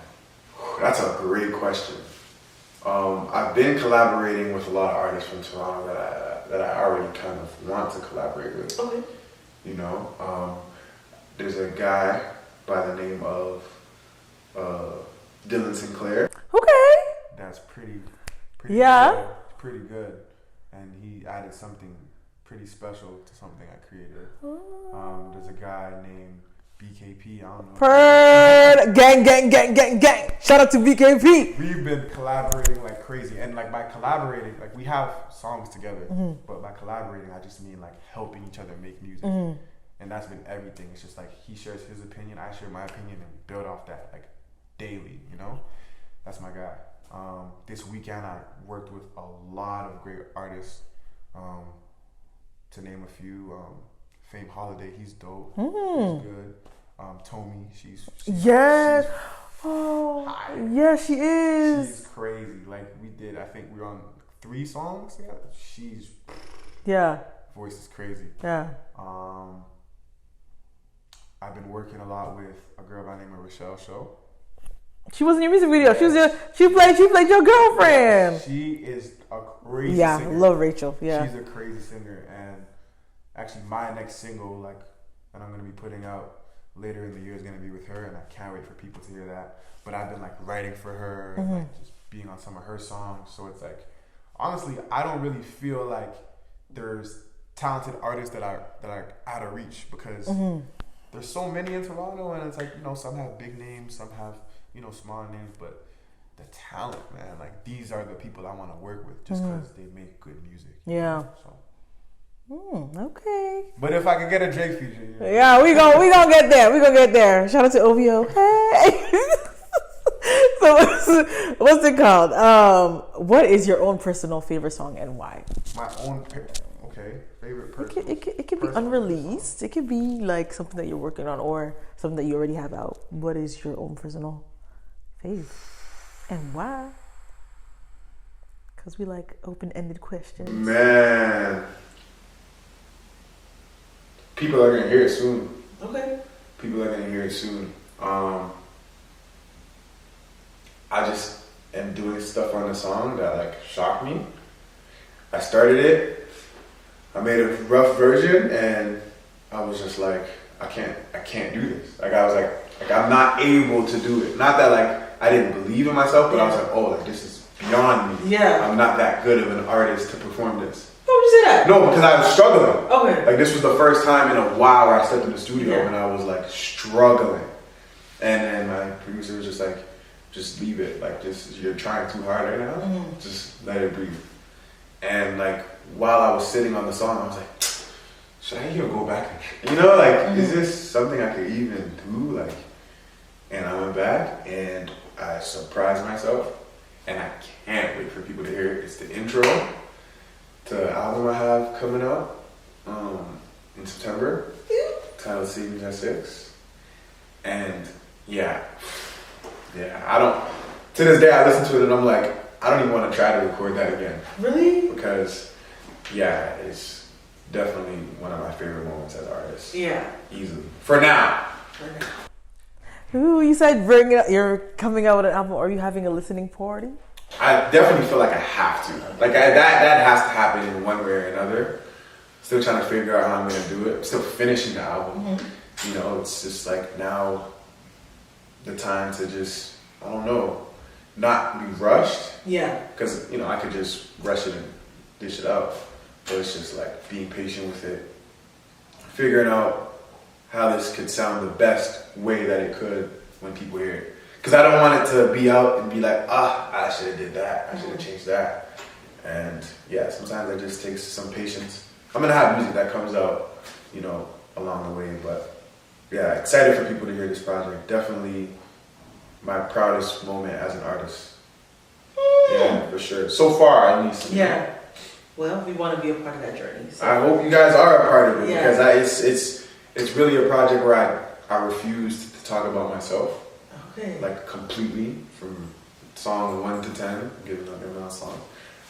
that's a great question. I've been collaborating with a lot of artists from Toronto that I already kind of want to collaborate with. Okay. There's a guy by the name of Dylan Sinclair. Okay. That's pretty Yeah. good. Pretty good. And he added something pretty special to something I created. There's a guy named BKP, I don't know. Gang. Shout out to BKP. We've been collaborating like crazy. And like by collaborating, like we have songs together. But by collaborating, I just mean like helping each other make music. And that's been everything. It's just like he shares his opinion, I share my opinion, and we build off that like daily, That's my guy. This weekend I worked with a lot of great artists. To name a few, Fame Holiday, he's dope. He's good. Tommy, she's Yes. Oh, high. yeah, she is. She's crazy. Like I think we were on 3 songs together. She's Yeah. voice is crazy. Yeah. I've been working a lot with a girl by the name of Rochelle Show. She was in your music video. She played your girlfriend. She is a crazy Yeah, singer. love Rachel. Yeah. She's a crazy singer, and actually my next single, like, that I'm gonna be putting out later in the year is gonna be with her, and I can't wait for people to hear that. But I've been like writing for her, and like just being on some of her songs. So it's like, honestly, I don't really feel like there's talented artists that are out of reach, because there's so many in Toronto, and it's like, you know, some have big names, some have, you know, small names, but the talent, man, like, these are the people I want to work with just because they make good music. Yeah. So. Okay. But if I could get a Drake feature, you know. Yeah, we gonna get there. We gonna get there. Shout out to OVO. Hey. So what's it called? What is your own personal favorite song and why? My own, favorite person. It could be unreleased. It could be like something that you're working on or something that you already have out. What is your own personal fave and why? Because we like open-ended questions. Man, people are gonna hear it soon. Okay. People are gonna hear it soon. I just am doing stuff on the song that like shocked me. I started it, I made a rough version, and I was just like, I can't do this. Like I was like I'm not able to do it. Not that like I didn't believe in myself, but I was like, oh, like this is beyond me. Yeah. I'm not that good of an artist to perform this. Why would you say that? No, because I was struggling. Okay. Like this was the first time in a while where I stepped in the studio Yeah. and I was like struggling. And then my producer was just like, just leave it. Like you're trying too hard right now. Just let it breathe. And like while I was sitting on the song, I was like, should I even go back? You know, like is this something I could even do? Like, and I went back and I surprised myself, and I can't wait for people to hear it. It's the intro to the album I have coming out in September, titled Savings at 6. And yeah, to this day I listen to it and I'm like, I don't even want to try to record that again. Really? Because yeah, it's definitely one of my favorite moments as an artist. Yeah. Easily. For now. Ooh, you said bring it up. You're coming out with an album. Are you having a listening party? I definitely feel like I have to. Like that has to happen in one way or another. Still trying to figure out how I'm gonna do it. Still finishing the album. You know, it's just like now the time to just, I don't know, not be rushed. Yeah. Because, you know, I could just rush it and dish it out. But it's just like being patient with it. Figuring out how this could sound the best way that it could when people hear it. Because I don't want it to be out and be like, I should have did that. I should have changed that. And yeah, sometimes it just takes some patience. I'm going to have music that comes out, you know, along the way. But yeah, excited for people to hear this project. Definitely my proudest moment as an artist. Yeah, for sure. So far, at least. Yeah. Well, we want to be a part of that journey. So. I hope you guys are a part of it. Yeah. Because it's really a project where I refuse to talk about myself. Okay. Like completely, from song 1 to 10, giving out songs.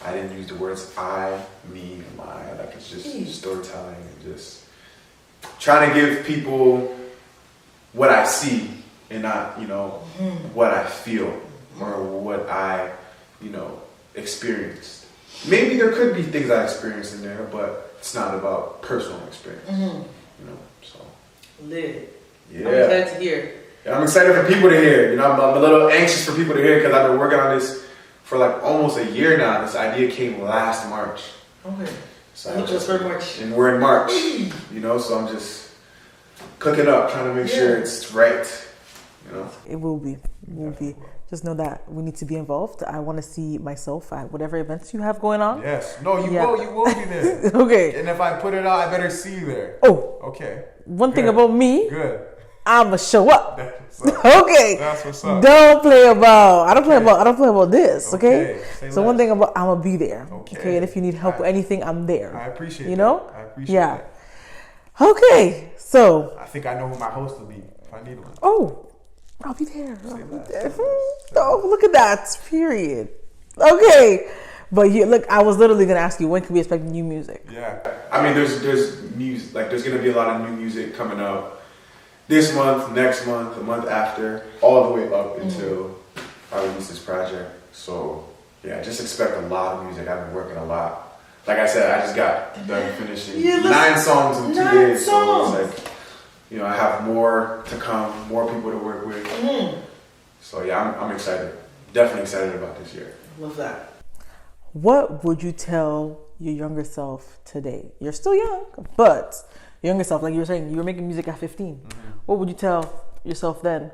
I didn't use the words I, me, my. Like it's just storytelling and just trying to give people what I see and not, you know, what I feel or what I, you know, experienced. Maybe there could be things I experienced in there, but it's not about personal experience. You know, so. Lit. Yeah. I'm excited to hear. Yeah, I'm excited for people to hear. You know, I'm a little anxious for people to hear because I've been working on this for like almost a year now. This idea came last March. Okay. So we're in March. And we're in March. You know, so I'm just cooking up, trying to make sure it's right. You know? It will be. It will be. Just know that we need to be involved. I want to see myself at whatever events you have going on. Yes. No, you will. You will be there. Okay. And if I put it out, I better see you there. Oh. Okay. One thing about me. Good. I'ma show up. That's what's up. Okay. That's what's up. Don't play about. I don't play about this. Okay. Say So less. one thing about I'ma be there. Okay. And if you need help with anything, I'm there. I appreciate you that. know. I appreciate yeah. that. Okay. So I think I know who my host will be. if I need one. Oh, I'll be there. Oh, look at that. Period. Okay. But look, I was literally gonna ask you, when can we expect new music? Yeah, I mean, there's music. Like, there's gonna be a lot of new music coming up this month, next month, the month after, all the way up until I release this project. So yeah, just expect a lot of music. I've been working a lot. Like I said, I just got done finishing 9 songs in 2 days. So it's like, you know, I have more to come, more people to work with. So yeah, I'm excited. Definitely excited about this year. Love that. What would you tell your younger self today? You're still young, but your younger self, like you were saying, you were making music at 15. What would you tell yourself then?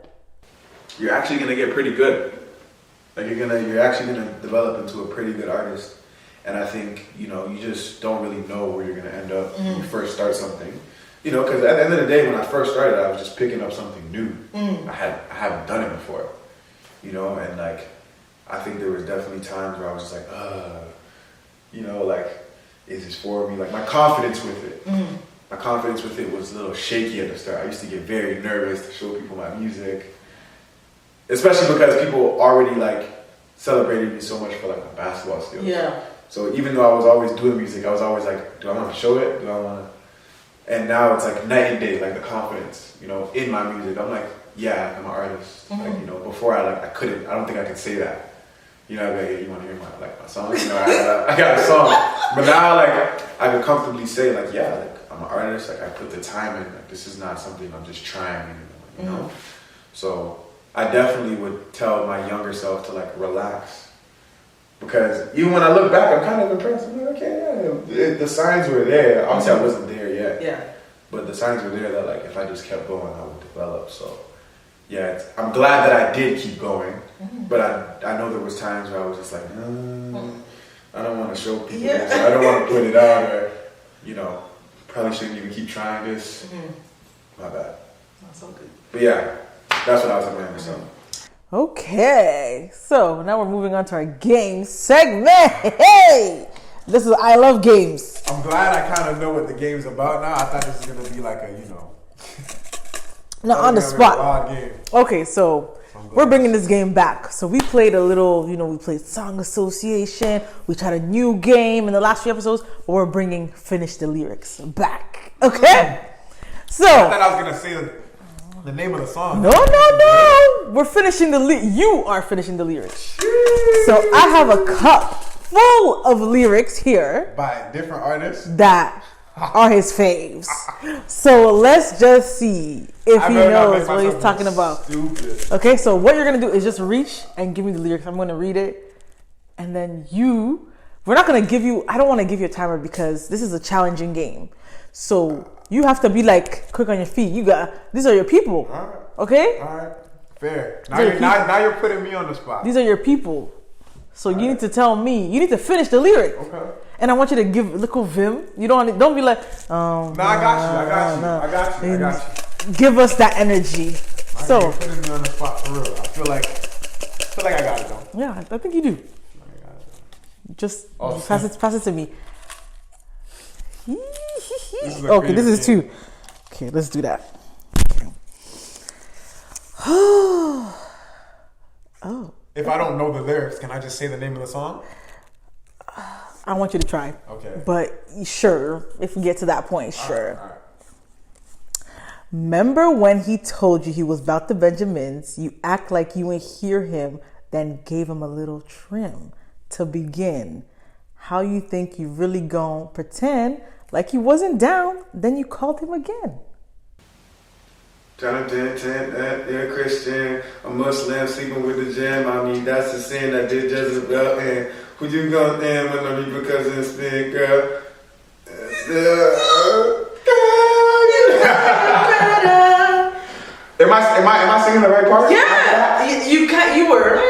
You're actually gonna get pretty good. Like, you're actually gonna develop into a pretty good artist. And I think, you know, you just don't really know where you're gonna end up when you first start something. You know, because at the end of the day, when I first started, I was just picking up something new. I haven't done it before. You know, and like, I think there was definitely times where I was just like, you know, like, is this for me? Like, my confidence with it. My confidence with it was a little shaky at the start. I used to get very nervous to show people my music. Especially because people already, like, celebrated me so much for, like, my basketball skills. Yeah. So even though I was always doing music, I was always like, do I want to show it? Do I want to? And now it's like night and day, like the confidence, you know, in my music. I'm like, yeah, I'm an artist. Like, you know, before I don't think I could say that. You know, like, you want to hear my song? You know, I got a song. But now, like, I can comfortably say, like, yeah, like, I'm an artist. Like, I put the time in. Like, this is not something I'm just trying anymore, you know? So I definitely would tell my younger self to, like, relax. Because even when I look back, I'm kind of impressed. I'm like, okay, yeah, the signs were there. Obviously, I wasn't there yet. Yeah. But the signs were there that, like, if I just kept going, I would develop. So, yeah, I'm glad that I did keep going. But I know there was times where I was just like, I don't want to show people this. I don't want to put it out, or, you know, probably shouldn't even keep trying this. My bad. That's so good. But yeah, that's what I was telling myself. Okay, so now we're moving on to our game segment. Hey, this is I Love Games. I'm glad I kind of know what the game's about now. I thought this was going to be like a, you know. No, on the spot. Okay, so we're bringing this game back. So we played a little, you know, we played Song Association. We tried a new game in the last few episodes, but we're bringing Finish the Lyrics back. Okay? So. I thought I was going to say the name of the song. No. We're finishing you are finishing the lyrics. So I have a cup full of lyrics here. By different artists? That are his faves. So let's just see if he knows what he's talking about. Stupid. Okay, so what you're going to do is just reach and give me the lyrics. I'm going to read it. And then we're not going to give you, I don't want to give you a timer because this is a challenging game. So you have to be like quick on your feet. These are your people. All right. Okay? All right. Fair. Now you're putting me on the spot. These are your people. So you need to tell me. You need to finish the lyric. Okay. And I want you to give little vim. You don't be like, I got you. Give us that energy. So you're putting me on the spot for real. I feel like I got it though. Yeah, I think you do. Just pass it to me. Okay, this is 2. Okay, let's do that. Oh. If I don't know the lyrics, can I just say the name of the song? I want you to try. Okay. But sure, if we get to that point, sure. All right. Remember when he told you he was about the Benjamins, you act like you ain't hear him, then gave him a little trim to begin. How you think you really gon' pretend like he wasn't down, then you called him again. You're a Christian, a Muslim, sleeping with the gem. I mean, that's a sin I did just about. And who you gonna stand when the Reaper cousin spin, girl? Am I singing the right part? Yeah, you were,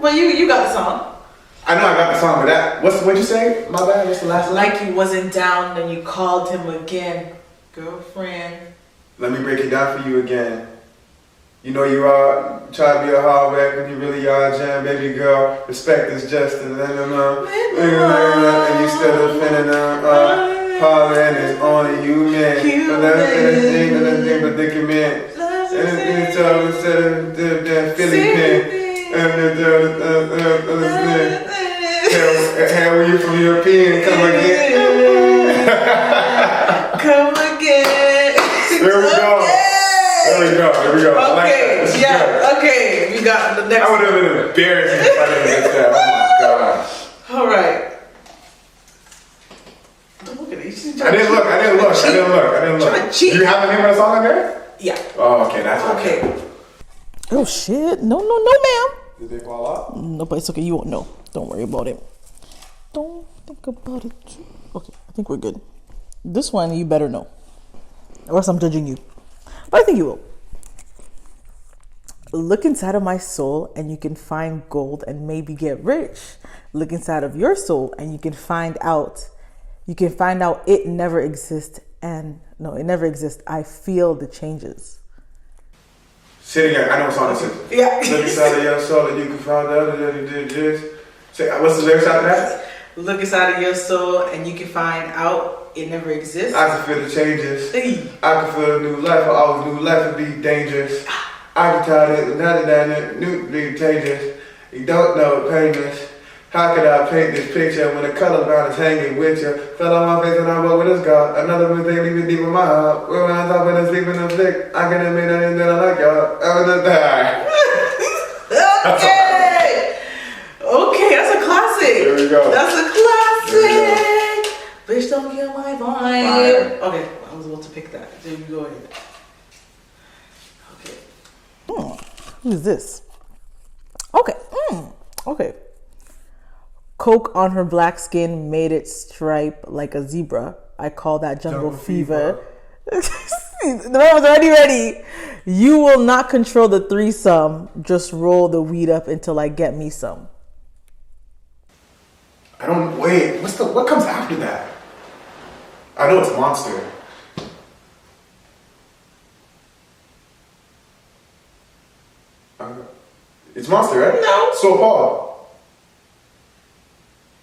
but you got the song. I know I got the song, but what'd you say? My bad. What's the last line? Like you wasn't down, then you called him again, girlfriend. Let me break it down for you again. You know you are try to be a hard wreck when you really are a jam, baby girl. Respect is just and you still offending them. Hollering is only human. But predicament. instead of the Philly pen. And how are you from European? Come again. Come again. There we go. There we go. There we go. I like that. This is good. Okay. We got the next I would have been embarrassing if I didn't get that. Oh my gosh. All right. Don't look at it. I didn't look. Cheat. Do you have the name of the song on there? Yeah. Oh, okay. That's Okay. Oh shit. No, ma'am. Did they fall off? No, but it's okay. You won't know. Don't worry about it. Don't think about it. Okay, I think we're good. This one you better know, or else I'm judging you. But I think you will. Look inside of my soul and you can find gold and maybe get rich. Look inside of your soul and you can find out it never exists. And no, it never exists. I feel the changes. Say it again. I know what song this is. Yeah. Look inside of your soul and you can find out that you did this. Say, what's the lyrics out there? Look inside of your soul and you can find out it never exists. I can feel the changes. Hey. I can feel a new life. Always new life would be dangerous. I can tell it, another new changes. You don't know painless. How could I paint this picture when the color line is hanging with you? Fell on my face and I walk with this God. Another mistake leaving deep in my heart. When I talk when I sleep in the flick, I can admit that I like y'all. I'm gonna die. Okay. Okay, that's a classic. There we go. That's a classic. Bitch, don't kill my vibe. Okay, I was about to pick that. There you go ahead. Okay. Who's this? Okay. Okay. Coke on her black skin made it stripe like a zebra. I call that jungle fever. The man was already ready. You will not control the threesome. Just roll the weed up until I get me some. I don't wait. What comes after that? I know it's Monster. It's Monster, right? No. So Paul.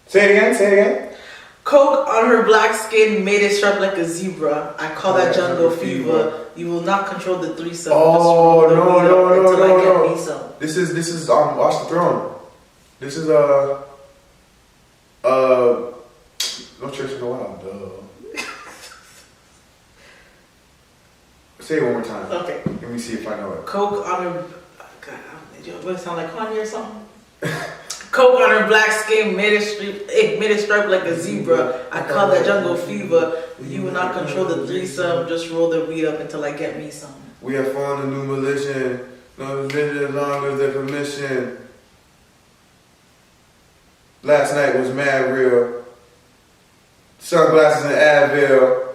Say it again. Coke on her black skin made it sharp like a zebra. I call that jungle fever. You will not control the threesome. Oh no. Get me some. This is Watch the Throne. This is No Church in the Wild. Duh. Say it one more time. Okay. Let me see if I know it. Coke on her. God, does it sound like Kanye or something? Coke on her black skin made it stripe like a zebra. I call that jungle fever. You will not control the threesome. Just roll the weed up until I get me some. We have found a new militia. No vision as long as the permission. Last night was mad real. Sunglasses and Advil.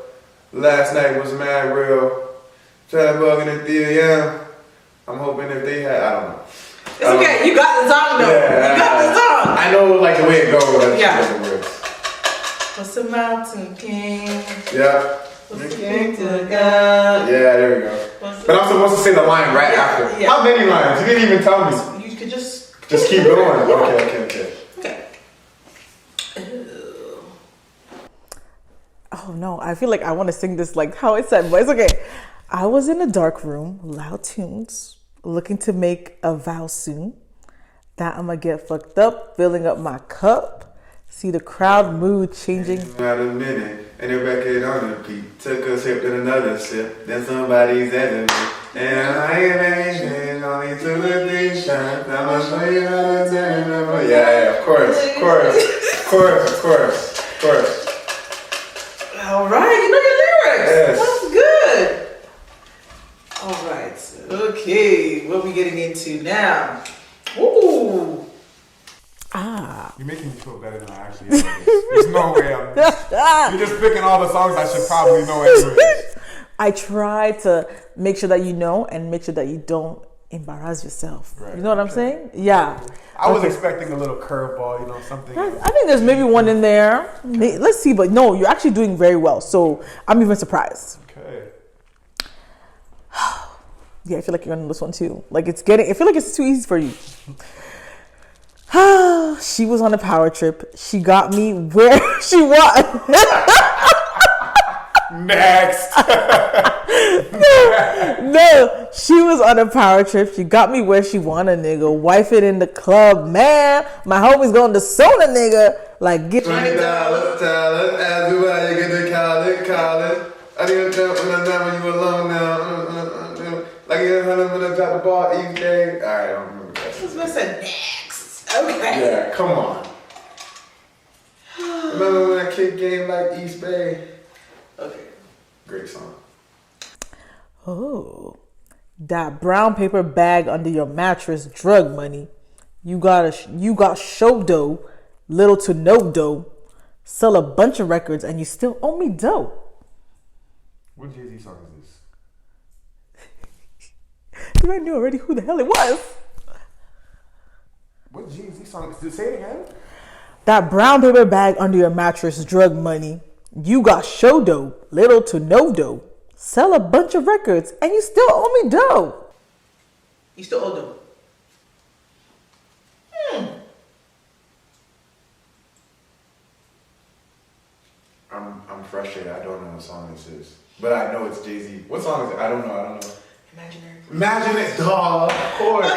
Last night was mad real. Try to bug in the Ethereum. I'm hoping if they had, I don't know. It's okay. You got the song though. Yeah, you got the song. I know like the way it goes. Yeah. The words. What's the mountain king? Yeah. What's the king to the God? Yeah, there we go. But I'm supposed to say the line right after. Yeah. How many lines? You didn't even tell me. You could just keep going. Yeah. Okay. Oh no, I feel like I want to sing this like how it said, but it's okay. I was in a dark room, loud tunes, looking to make a vow soon that I'm gonna get fucked up, filling up my cup. See the crowd mood changing. About a minute, and the record on the beat. Took a sip and another sip, then somebody's enemy. And I ain't anything, only 2 or 3 shots. I'ma show you how to turn up. Yeah, of course. All right, you know your lyrics. Yes. That's good. All right. Okay, what are we getting into now? Ooh. You're making me feel better than I actually am. There's no way you're just picking all the songs I should probably know anyways. I try to make sure that you know and make sure that you don't embarrass yourself. Right. You know what I'm saying? Yeah. I was expecting a little curveball, something. I think there's maybe one in there. Let's see, but no, you're actually doing very well. So I'm even surprised. Okay. Yeah, I feel like you're on this one too. I feel like it's too easy for you. She was on a power trip. She got me where she was. Next. No, she was on a power trip. She got me where she want a nigga. Wife it in the club, man. My homie's going to Sona, nigga. Like, get $20 talent, ask me why you get to college. I didn't jump when I when you alone now. Like you're gonna drop the ball each day. Alright, I don't remember that. I was gonna say next. Okay. Yeah, come on. Remember when I kicked game like East Bay? Okay. Great song. Oh, that brown paper bag under your mattress, drug money. You got show dough, little to no dough. Sell a bunch of records and you still owe me dough. What Jay-Z song is this? You already knew already who the hell it was. What Jay-Z song is this? Say it again. That brown paper bag under your mattress, drug money. You got show dough, little to no dough. Sell a bunch of records and you still owe me dough. You still owe dough. I'm frustrated. I don't know what song this is. But I know it's Jay-Z. What song is it? I don't know. Imaginary. Imagine it, dog. Of course.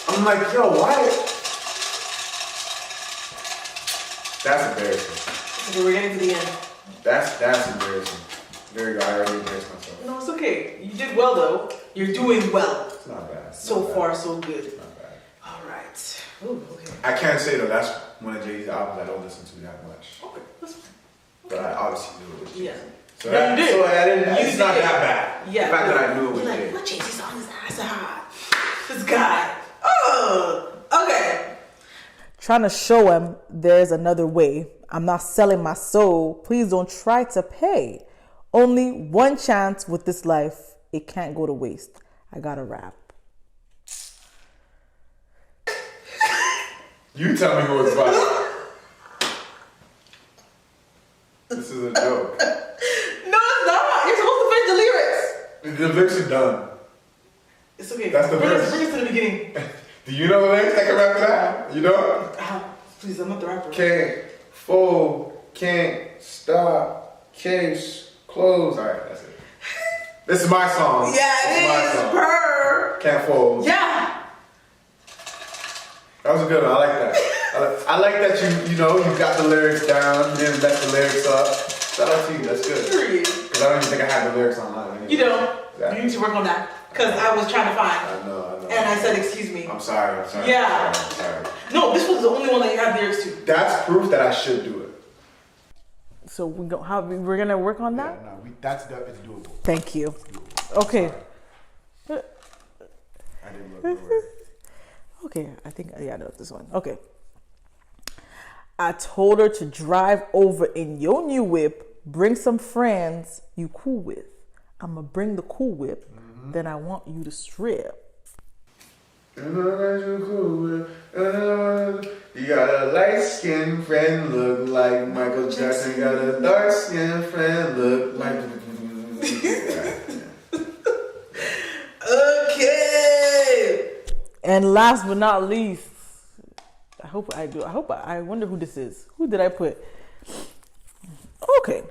I'm like, yo, why? That's embarrassing. Okay, we're getting to the end. That's embarrassing. There you go. I already embarrassed myself. No, it's okay. You did well though. You're doing well. It's not bad. So far, so good. It's not bad. All right. Ooh, okay. I can't say though. That's one of Jay-Z's albums I don't listen to that much. Okay, that's fine. But I obviously knew it was Jay-Z. Yeah. So, Yeah, you did. So I didn't. You It's not did. that bad. Yeah. The fact that I knew it was You're like, Jay. what Jay-Z song is that? I said, this guy. Oh, okay. Trying to show him there's another way. I'm not selling my soul. Please don't try to pay. Only one chance with this life. It can't go to waste. I gotta rap. You tell me who it's by. This is a joke. No, it's not. You're supposed to finish the lyrics. The lyrics are done. It's okay. That's the verse. Bring us to the beginning. Do you know the lyrics? I can rap to that. You know? Please, I'm not the rapper. Can't fold, can't stop, case closed. All right, that's it. This is my song. Yeah, This it my is. song. Purr. Can't fold. Yeah. That was a good one. I like that. I like that you got the lyrics down. You didn't mess the lyrics up. Shout out to you. That's good. Period. Because I don't even think I had the lyrics online. Anyway. You don't. Exactly. You need to work on that. Because I was trying to find. I know. And I said, excuse me. I'm sorry. Yeah. I'm sorry. No, this was the only one that you had lyrics to. That's proof that I should do it. So we're gonna work on that? Yeah, no, it's doable. Thank you. Okay. I didn't look over it. Okay, I know this one. Okay. I told her to drive over in your new whip, bring some friends you cool with. I'ma bring the cool whip, then I want you to strip. You got a light-skinned friend look like Michael Jackson. Got a dark-skinned friend look like. Okay. And last but not least, I wonder who this is. Who did I put? Okay.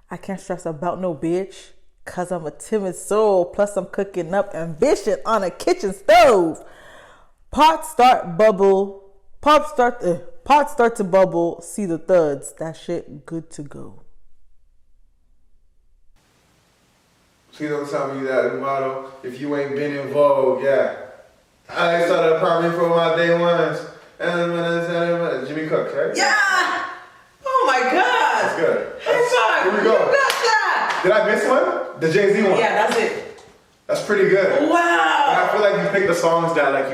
I can't stress about no bitch, cause I'm a timid soul. Plus I'm cooking up ambition on a kitchen stove. Pot start to bubble. See the thuds. That shit good to go. Please don't tell me that motto. If you ain't been in vogue, yeah. I started probably for my day ones. And Jimmy Cooks, right? Yeah. Oh my God. That's good. Here we go. You got that. Did I miss one? The Jay-Z one. Yeah, that's it. That's pretty good. Wow. And I feel like you pick the songs that, like,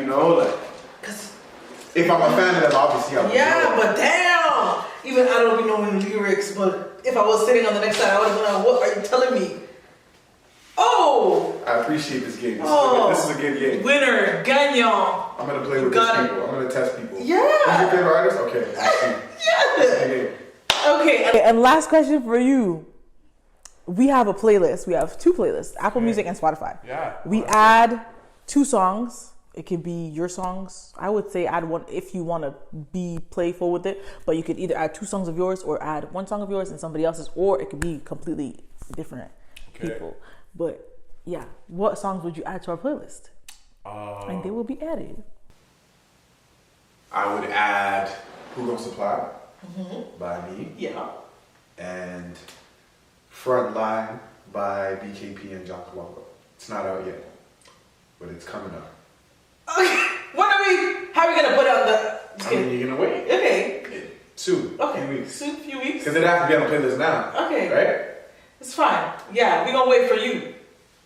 if I'm a fan of them, obviously I would know. But damn. Even I don't be knowing the lyrics, but if I was sitting on the next side, I would have been like, what are you telling me? Oh. I appreciate this game. This is a good game. Winner, Gagnon. I'm gonna play with these people. I'm gonna test people. Yeah. Who's your favorite artist? Okay. Yeah. Okay. And last question for you. We have a playlist. We have 2 playlists, Apple Music and Spotify. Yeah. We add 2 songs It could be your songs. I would say add one if you want to be playful with it, but you could either add 2 songs of yours or add 1 song of yours and somebody else's, or it could be completely different people. But yeah, what songs would you add to our playlist? And they will be added. I would add Who Gon' Supply by me. Yeah. And Frontline by BKP and Jon Kabongo. It's not out yet, but it's coming up. Okay. How are we gonna put it on the? I mean, you're gonna wait. Okay. Soon. Okay. Few weeks. Soon, few weeks. Because it has to be on the playlist now. Okay. Right? It's fine. Yeah, we're gonna wait for you.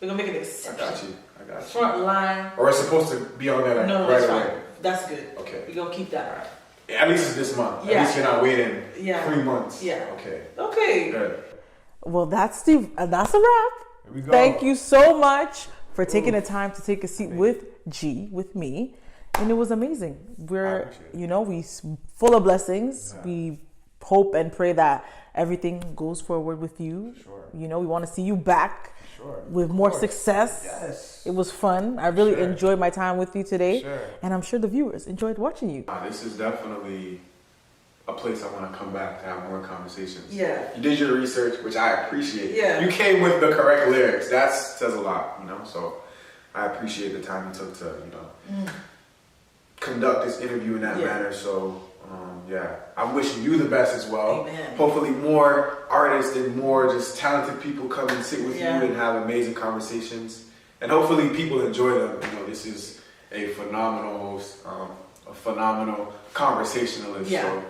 We're gonna make an exception. I got you. Front line. Or it's supposed to be on there like No, right that's away. fine. That's good. Okay. We're gonna keep that. At least it's this month. Yeah. At least you're not waiting 3 months. Yeah. Okay. Okay. Good. Well, that's a wrap. Here we go. Thank you so much for taking the time to take a seat with me. And it was amazing. We're, we full of blessings. Yeah. We hope and pray that everything goes forward with you. Sure. We want to see you back with more success. Yes. It was fun. I really enjoyed my time with you today. Sure. And I'm sure the viewers enjoyed watching you. This is definitely a place I want to come back to have more conversations. Yeah. You did your research, which I appreciate. Yeah. You came with the correct lyrics. That says a lot, So I appreciate the time you took to, conduct this interview in that manner. So, I'm wishing you the best as well. Amen. Hopefully more artists and more just talented people come and sit with you and have amazing conversations. And hopefully people enjoy them. This is a phenomenal conversationalist. Yeah. So,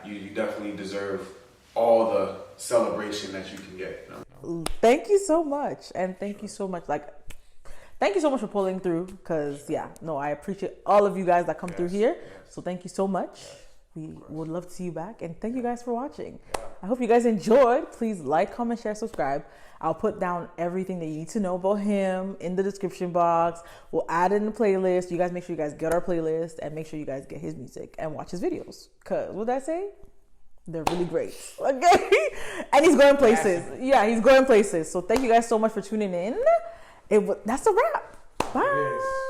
you definitely deserve all the celebration that you can get. Thank you so much. And thank you so much. Thank you so much for pulling through because, I appreciate all of you guys that come through here. So thank you so much. We would love to see you back. And thank you guys for watching. I hope you guys enjoyed. Please like, comment, share, subscribe. I'll put down everything that you need to know about him in the description box. We'll add it in the playlist. You guys make sure you guys get our playlist and make sure you guys get his music and watch his videos. Because, what did I say? They're really great. Okay? And he's going places. Yeah, he's going places. So thank you guys so much for tuning in. That's a wrap. Bye.